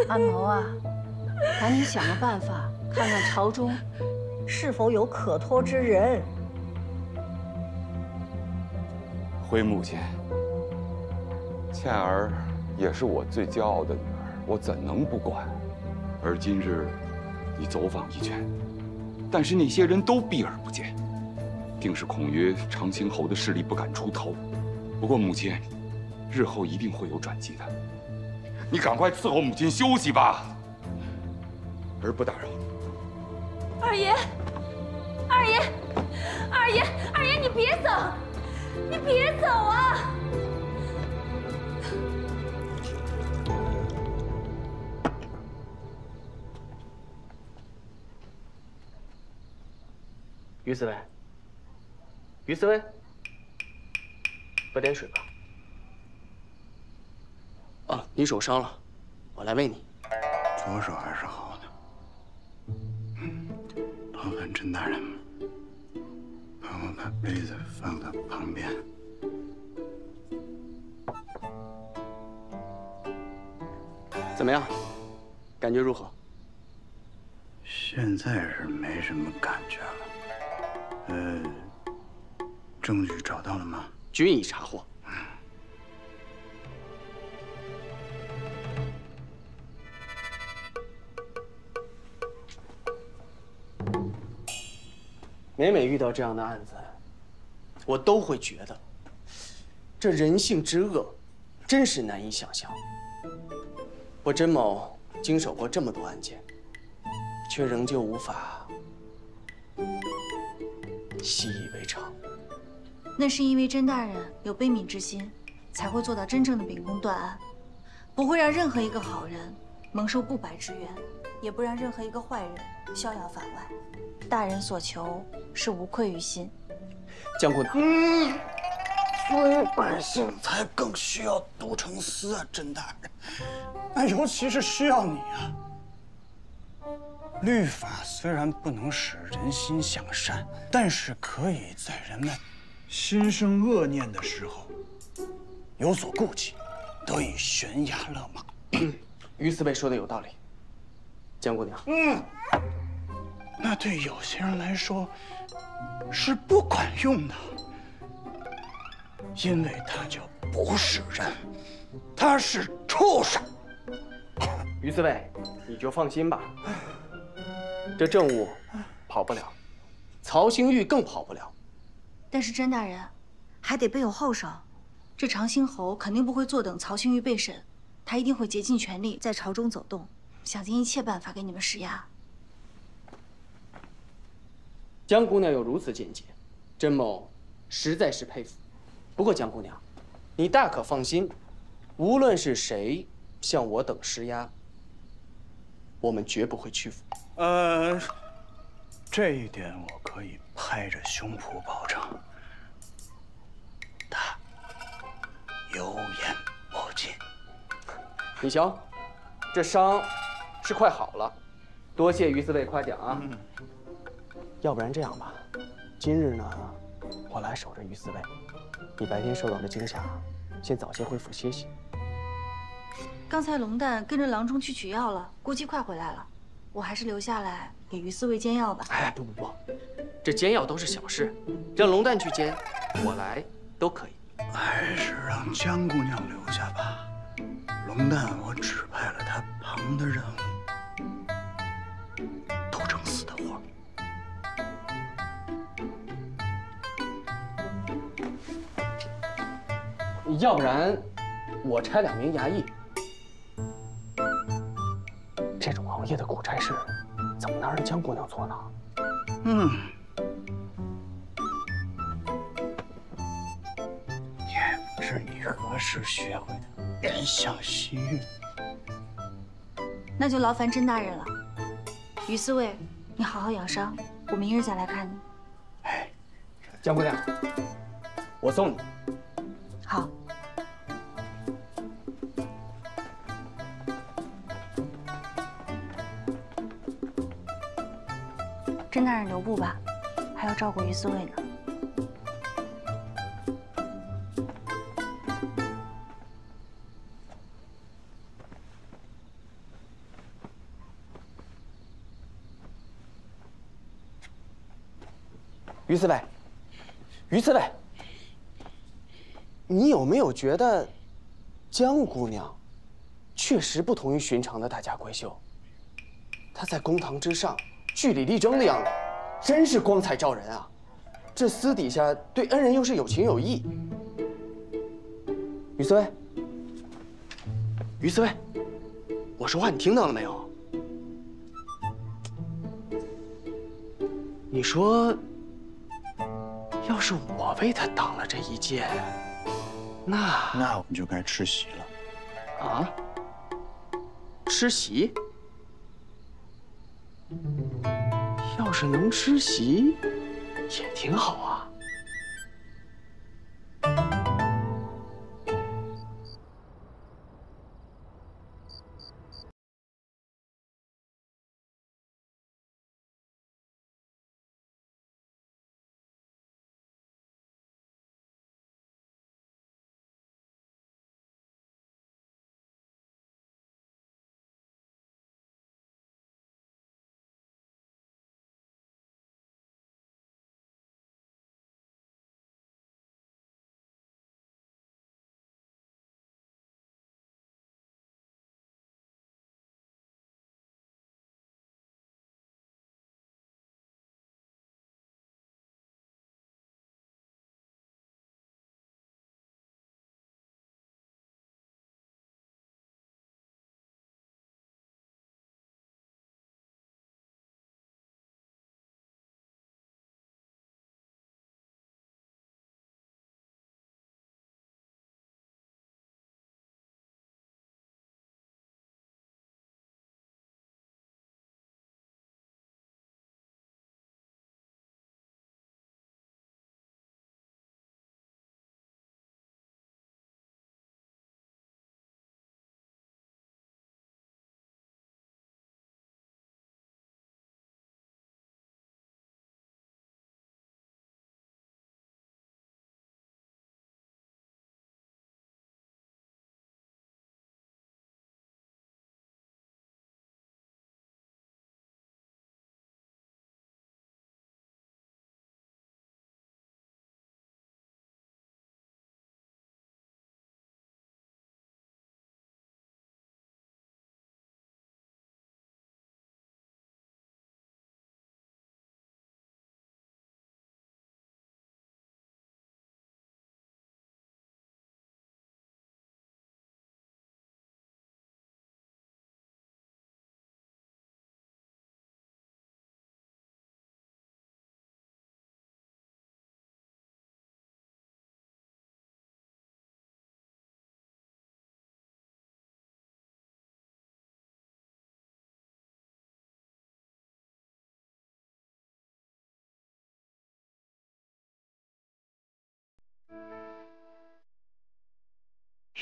安谋啊，赶紧想个办法，看看朝中是否有可托之人。回母亲，倩儿也是我最骄傲的女儿，我怎能不管？而今日你走访一圈，但是那些人都避而不见，定是恐于长兴侯的势力不敢出头。不过母亲，日后一定会有转机的。你赶快伺候母亲休息吧，儿不打扰。二爷，二爷，二爷，二爷，你别走，你别走啊！于思维，于思维，喝点水吧。啊，你手伤了，我来喂你。左手还是好的。劳烦甄大人，帮我把杯子放到旁边。怎么样？感觉如何？现在是没什么感觉了。证据找到了吗？均已查获。每每遇到这样的案子，我都会觉得，这人性之恶，真是难以想象。我甄某经手过这么多案件，却仍旧无法习以为常。那是因为甄大人有悲悯之心，才会做到真正的秉公断案，不会让任何一个好人蒙受不白之冤，也不让任何一个坏人逍遥法外。大人所求是无愧于心。江姑娘，所以百姓才更需要都城司啊，甄大人。那尤其是需要你啊。律法虽然不能使人心向善，但是可以在人们心生恶念的时候有所顾忌，得以悬崖勒马。于四位说的有道理，江姑娘。那对有些人来说是不管用的，因为他就不是人，他是畜生。于四位，你就放心吧，这政务跑不了，曹兴玉更跑不了。但是甄大人还得备有后手，这长兴侯肯定不会坐等曹兴玉被审，他一定会竭尽全力在朝中走动，想尽一切办法给你们施压。江姑娘有如此见解，甄某实在是佩服。不过江姑娘，你大可放心，无论是谁向我等施压，我们绝不会屈服。这一点我可以拍着胸脯保证，他有眼不进。你瞧，这伤是快好了，多谢于四位夸奖啊。要不然这样吧，今日呢，我来守着于四位，你白天受到的惊吓，先早些恢复歇息。刚才龙蛋跟着郎中去取药了，估计快回来了，我还是留下来给于四位煎药吧。哎，不，这煎药都是小事，让龙蛋去煎，我来都可以。还是让江姑娘留下吧。龙蛋，我指派了他旁的任务，都城司的活。要不然，我差2名衙役。这种熬夜的苦差事，怎么能让江姑娘做呢？也不知你何时学会的怜香惜玉。那就劳烦甄大人了。于四位，你好好养伤，我明日再来看你。江姑娘，我送你。好。甄大人留步吧，还要照顾于四位呢。于四位，于四位，你有没有觉得江姑娘确实不同于寻常的大家闺秀？她在公堂之上据理力争的样子，真是光彩照人啊！这私底下对恩人又是有情有义。于四位，于四位，我说话你听到了没有？你说，要是我为他挡了这一剑，那我们就该吃席了。啊？吃席？要是能吃席，也挺好啊。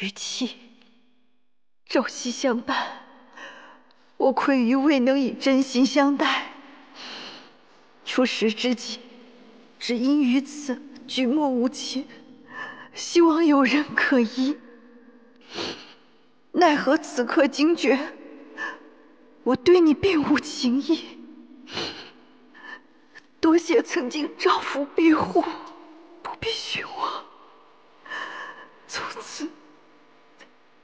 与妻朝夕相伴，我愧于未能以真心相待。出师之际，只因于此举目无亲，希望有人可依。奈何此刻惊觉，我对你并无情意。多谢曾经照拂庇护，不必寻我。从此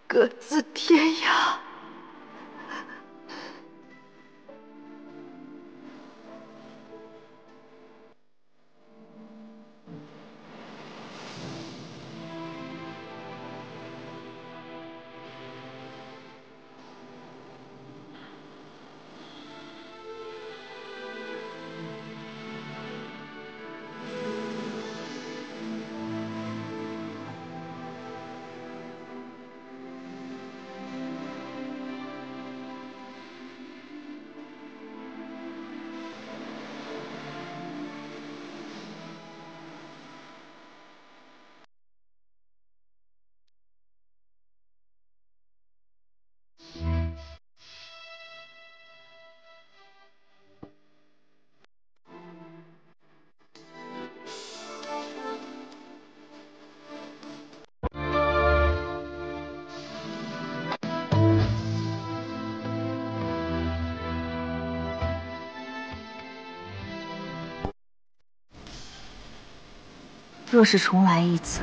各自天涯。若是重来一次，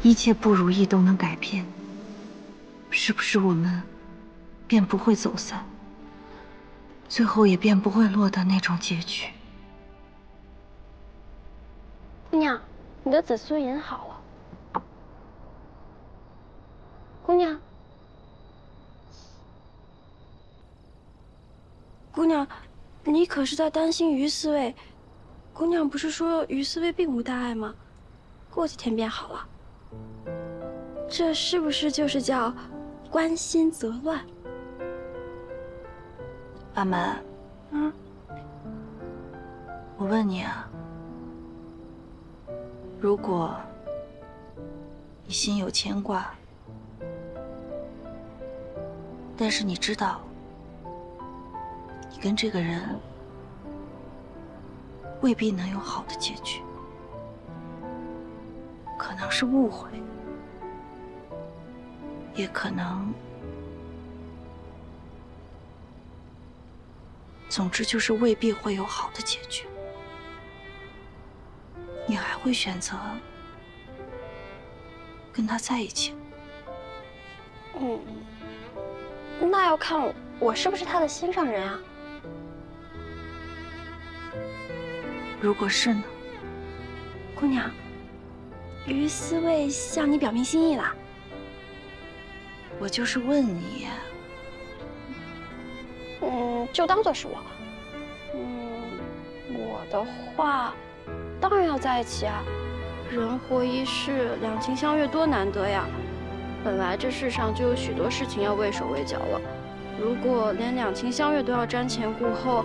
一切不如意都能改变，是不是我们便不会走散，最后也便不会落得那种结局？姑娘，你的紫苏饮好了。姑娘，姑娘，你可是在担心于四卫？姑娘不是说于四卫并无大碍吗？过几天便好了。这是不是就是叫关心则乱？阿满，我问你啊，如果你心有牵挂，但是你知道，你跟这个人未必能有好的结局，可能是误会，也可能，总之就是未必会有好的结局。你还会选择跟他在一起？那要看我是不是他的心上人啊。如果是呢？姑娘，于思卫向你表明心意啦。我就是问你。就当做是我。我的话，当然要在一起啊！人活一世，两情相悦多难得呀！本来这世上就有许多事情要畏手畏脚了，如果连两情相悦都要瞻前顾后，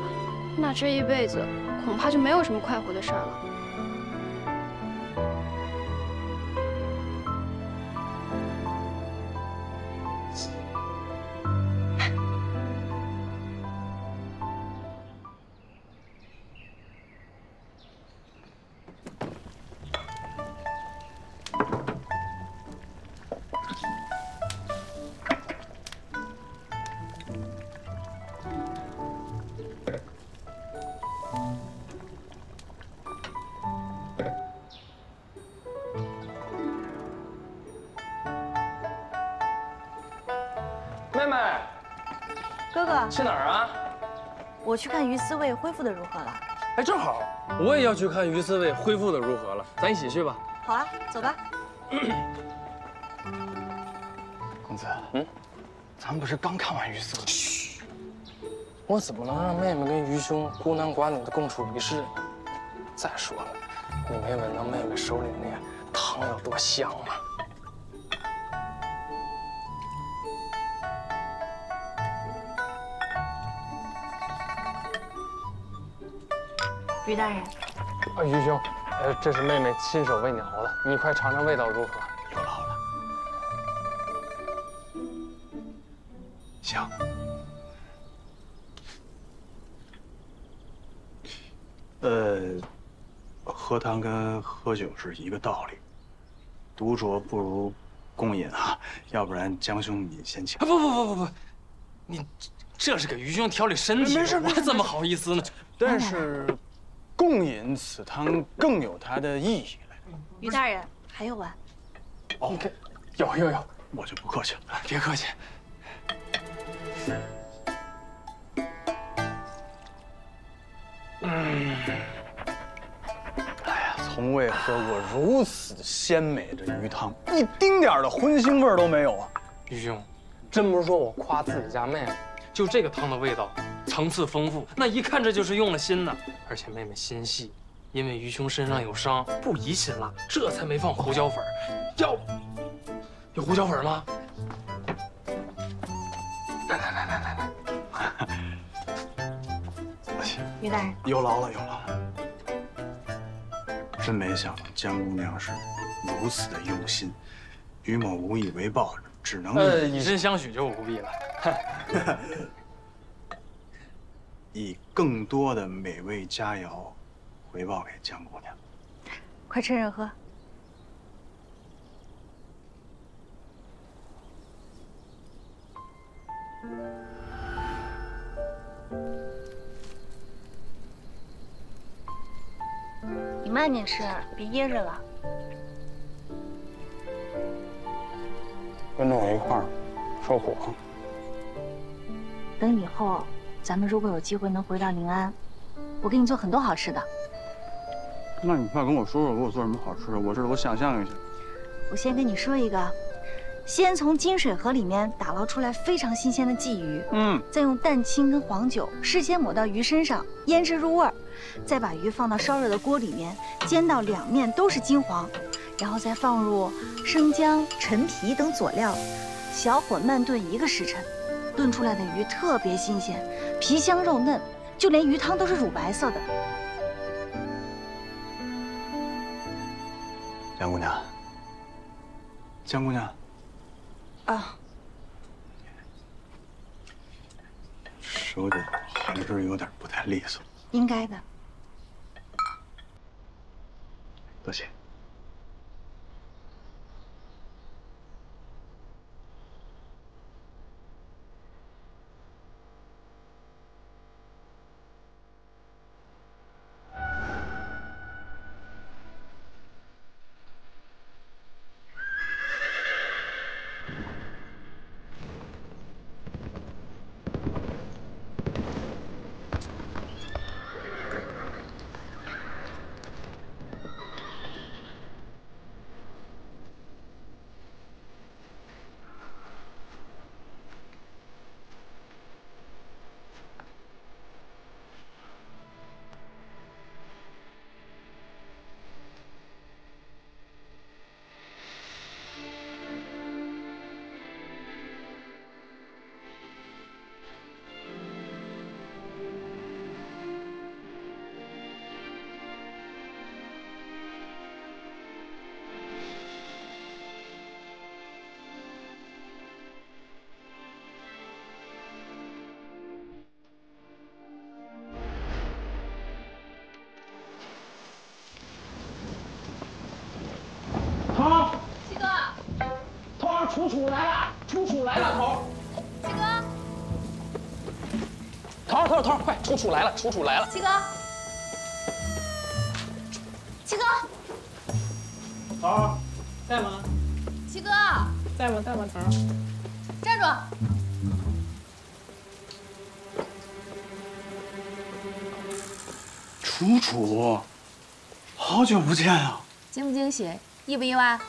那这一辈子恐怕就没有什么快活的事儿了。妹妹，哥哥去哪儿啊？我去看于思卫恢复的如何了。哎，正好，我也要去看于四卫恢复的如何了，咱一起去吧。好啊，走吧。公子，咱们不是刚看完于四卫？嘘，我怎么能让妹妹跟于兄孤男寡女的共处一室呢？再说了，你没闻到妹妹手里那汤有多香吗？于大人，于兄，这是妹妹亲手为你熬的，你快尝尝味道如何？有劳了。香。喝汤跟喝酒是一个道理，独酌不如共饮啊，要不然江兄你先请。不，你这是给余兄调理身体，没事，我怎么好意思呢？但是，共饮此汤更有它的意义了。于大人，还有碗。哦，有，我就不客气了，别客气。从未喝过如此鲜美的鱼汤，一丁点的荤腥味都没有啊！余兄，真不是说我夸自己家妹妹，就这个汤的味道，层次丰富，那一看这就是用了心的。而且妹妹心细，因为余兄身上有伤，不宜辛辣，这才没放胡椒粉。要不有胡椒粉吗？来。于大人，有劳了。真没想到江姑娘是如此的用心，于某无以为报，只能以身相许就不必了。以更多的美味佳肴回报给江姑娘。快趁热喝。你慢点吃，别噎着了。跟着我一块儿受火。等以后，咱们如果有机会能回到临安，我给你做很多好吃的。那你快跟我说说，给我做什么好吃的？我想象一下。我先跟你说一个，先从金水河里面打捞出来非常新鲜的鲫鱼，再用蛋清跟黄酒事先抹到鱼身上，腌制入味儿，再把鱼放到烧热的锅里面煎到两面都是金黄，然后再放入生姜、陈皮等佐料，小火慢炖1个时辰，炖出来的鱼特别新鲜，皮香肉嫩，就连鱼汤都是乳白色的。江姑娘，啊，手脚还是有点不太利索。应该的。多谢。头，七哥，头，楚来了，楚来了，头，七哥，头，快，楚来了，楚来了，七哥，七哥，头，在吗？七哥，在吗？头，站住！楚，好久不见啊！惊不惊喜？意不意外？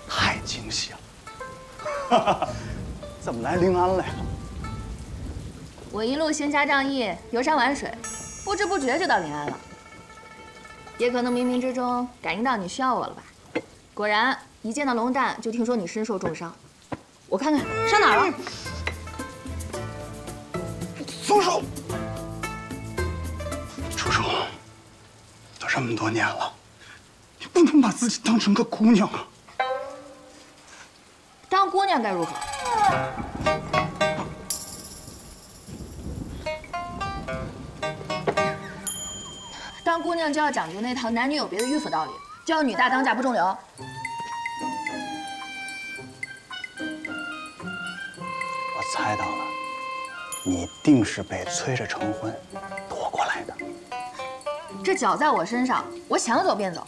太惊喜了！怎么来临安来了？我一路行侠仗义，游山玩水，不知不觉就到临安了。也可能冥冥之中感应到你需要我了吧？果然，一见到龙蛋就听说你身受重伤。我看看伤哪儿了？松手！楚，这么多年了，你不能把自己当成个姑娘啊！当姑娘该如何？当姑娘就要讲究那套男女有别的迂腐道理，就要女大当嫁不中留。我猜到了，你定是被催着成婚夺过来的。这脚在我身上，我想走便走，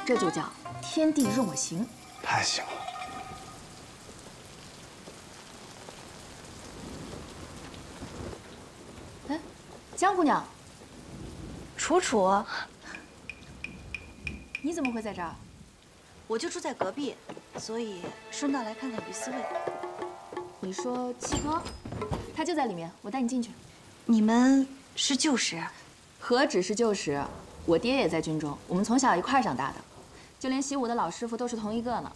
这就叫天地任我行。太行了。 江姑娘，楚楚，你怎么会在这儿？我就住在隔壁，所以顺道来看看于思卫。你说七哥，他就在里面，我带你进去。你们是旧识？何止是旧识，我爹也在军中，我们从小一块儿长大的，就连习武的老师傅都是同一个呢。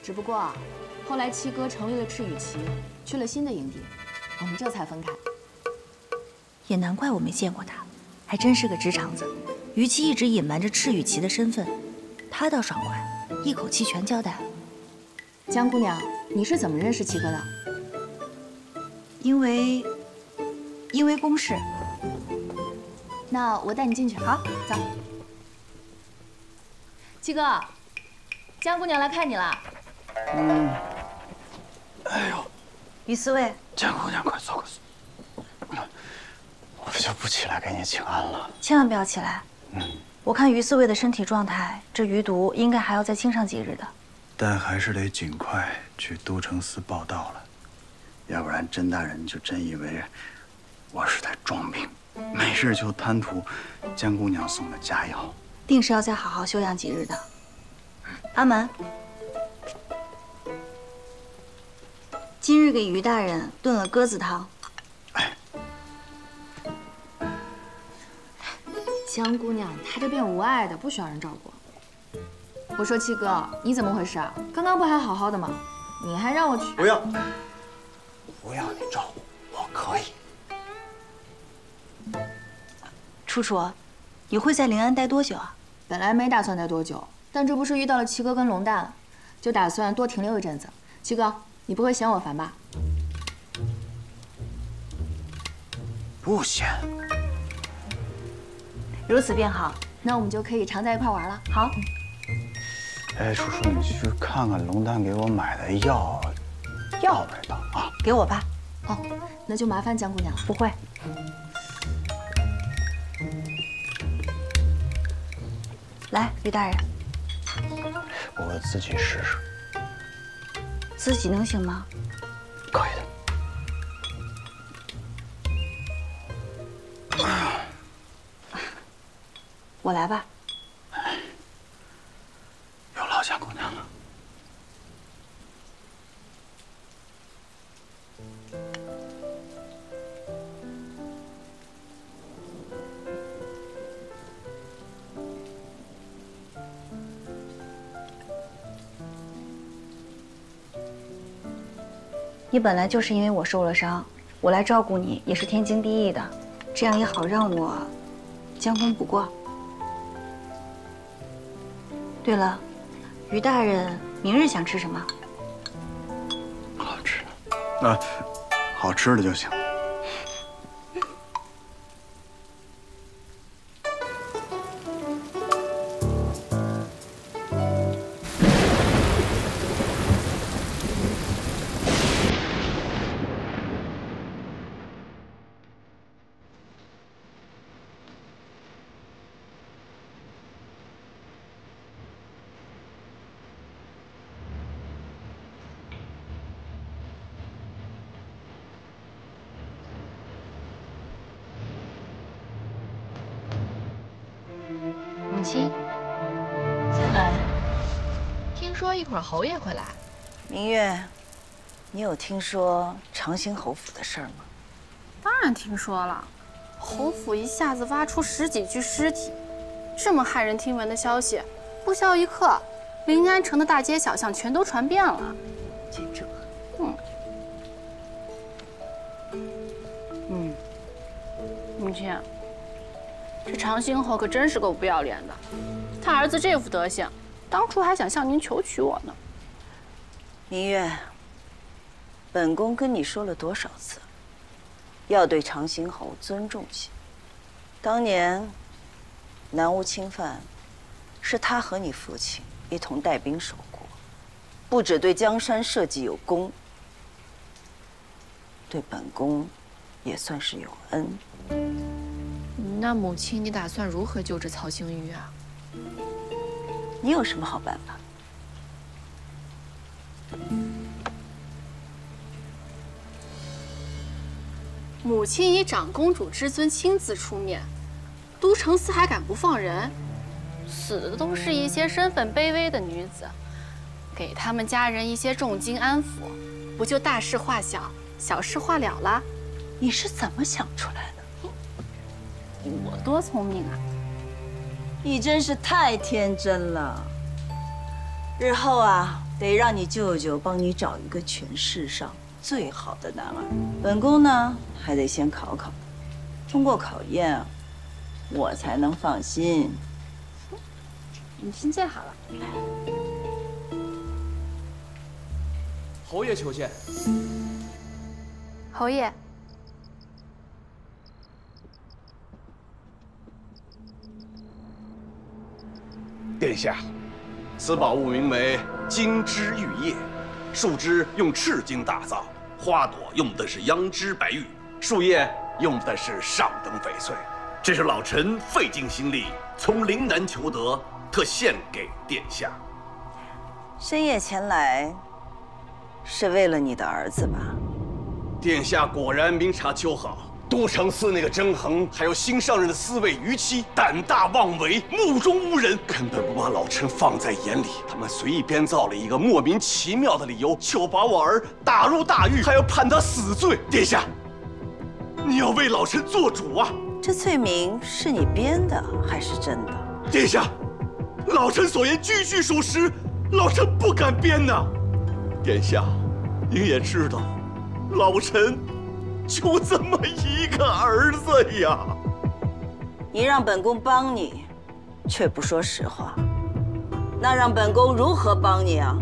只不过后来七哥成立了赤羽旗，去了新的营地，我们这才分开。 也难怪我没见过他，还真是个直肠子。于七一直隐瞒着赤羽旗的身份，他倒爽快，一口气全交代了。江姑娘，你是怎么认识七哥的？因为公事。那我带你进去。好，走。七哥，江姑娘来看你了。哎呦，于思卫，江姑娘，快坐，快坐。 我就不起来给你请安了，千万不要起来。我看于思卫的身体状态，这余毒应该还要再清上几日的。但还是得尽快去都城司报道了，要不然甄大人就真以为我是在装病，没事就贪图江姑娘送的佳肴。定是要再好好休养几日的。阿门。今日给于大人炖了鸽子汤。 江姑娘，她这边无碍的，不需要人照顾。我说七哥，你怎么回事啊？刚刚不还好好的吗？你还让我去？不要，不要你照顾，我可以。楚楚，你会在临安待多久啊？本来没打算待多久，但这不是遇到了七哥跟龙蛋，就打算多停留一阵子。七哥，你不会嫌我烦吧？不嫌。 如此便好，那我们就可以常在一块玩了。好。哎，楚楚，你去看看龙丹给我买的药，药味道啊，给我吧。哦，那就麻烦江姑娘了。不会。来，于大人，我自己试试。自己能行吗？可以的。 我来吧。有劳江姑娘了。你本来就是因为我受了伤，我来照顾你也是天经地义的，这样也好让我将功补过。 对了，于大人明日想吃什么？好吃的，好吃的就行。母亲，听说一会儿侯爷会来。明月，你有听说长兴侯府的事儿吗？当然听说了，侯府一下子挖出10几具尸体，这么骇人听闻的消息，不消一刻，临安城的大街小巷全都传遍了。母亲，这长兴侯可真是够不要脸的，他儿子这副德行，当初还想向您求娶我呢。明月，本宫跟你说了多少次，要对长兴侯尊重些。当年南吴侵犯，是他和你父亲一同带兵守国，不止对江山社稷有功，对本宫也算是有恩。那母亲，你打算如何救治曹兴玉啊？你有什么好办法？母亲以长公主之尊亲自出面，都城司还敢不放人？死的都是一些身份卑微的女子，给他们家人一些重金安抚，不就大事化小，小事化了了？你是怎么想出来的？我多聪明啊！你真是太天真了。日后啊，得让你舅舅帮你找一个全世上最好的男儿。本宫呢，还得先考考，通过考验，我才能放心。你心见好了。侯爷求见。侯爷。殿下，此宝物名为金枝玉叶，树枝用赤金打造，花朵用的是羊脂白玉，树叶用的是上等翡翠。这是老臣费尽心力从陵南求得，特献给殿下。深夜前来，是为了你的儿子吧？殿下果然明察秋毫。都城司那个甄衡，还有新上任的司卫于七，胆大妄为，目中无人，根本不把老臣放在眼里。他们随意编造了一个莫名其妙的理由，就把我儿打入大狱，还要判他死罪。殿下，你要为老臣做主啊！这罪名是你编的还是真的？殿下，老臣所言句句属实，老臣不敢编呐。殿下，您也知道，老臣就这么一个儿子呀！你让本宫帮你，却不说实话，那让本宫如何帮你啊？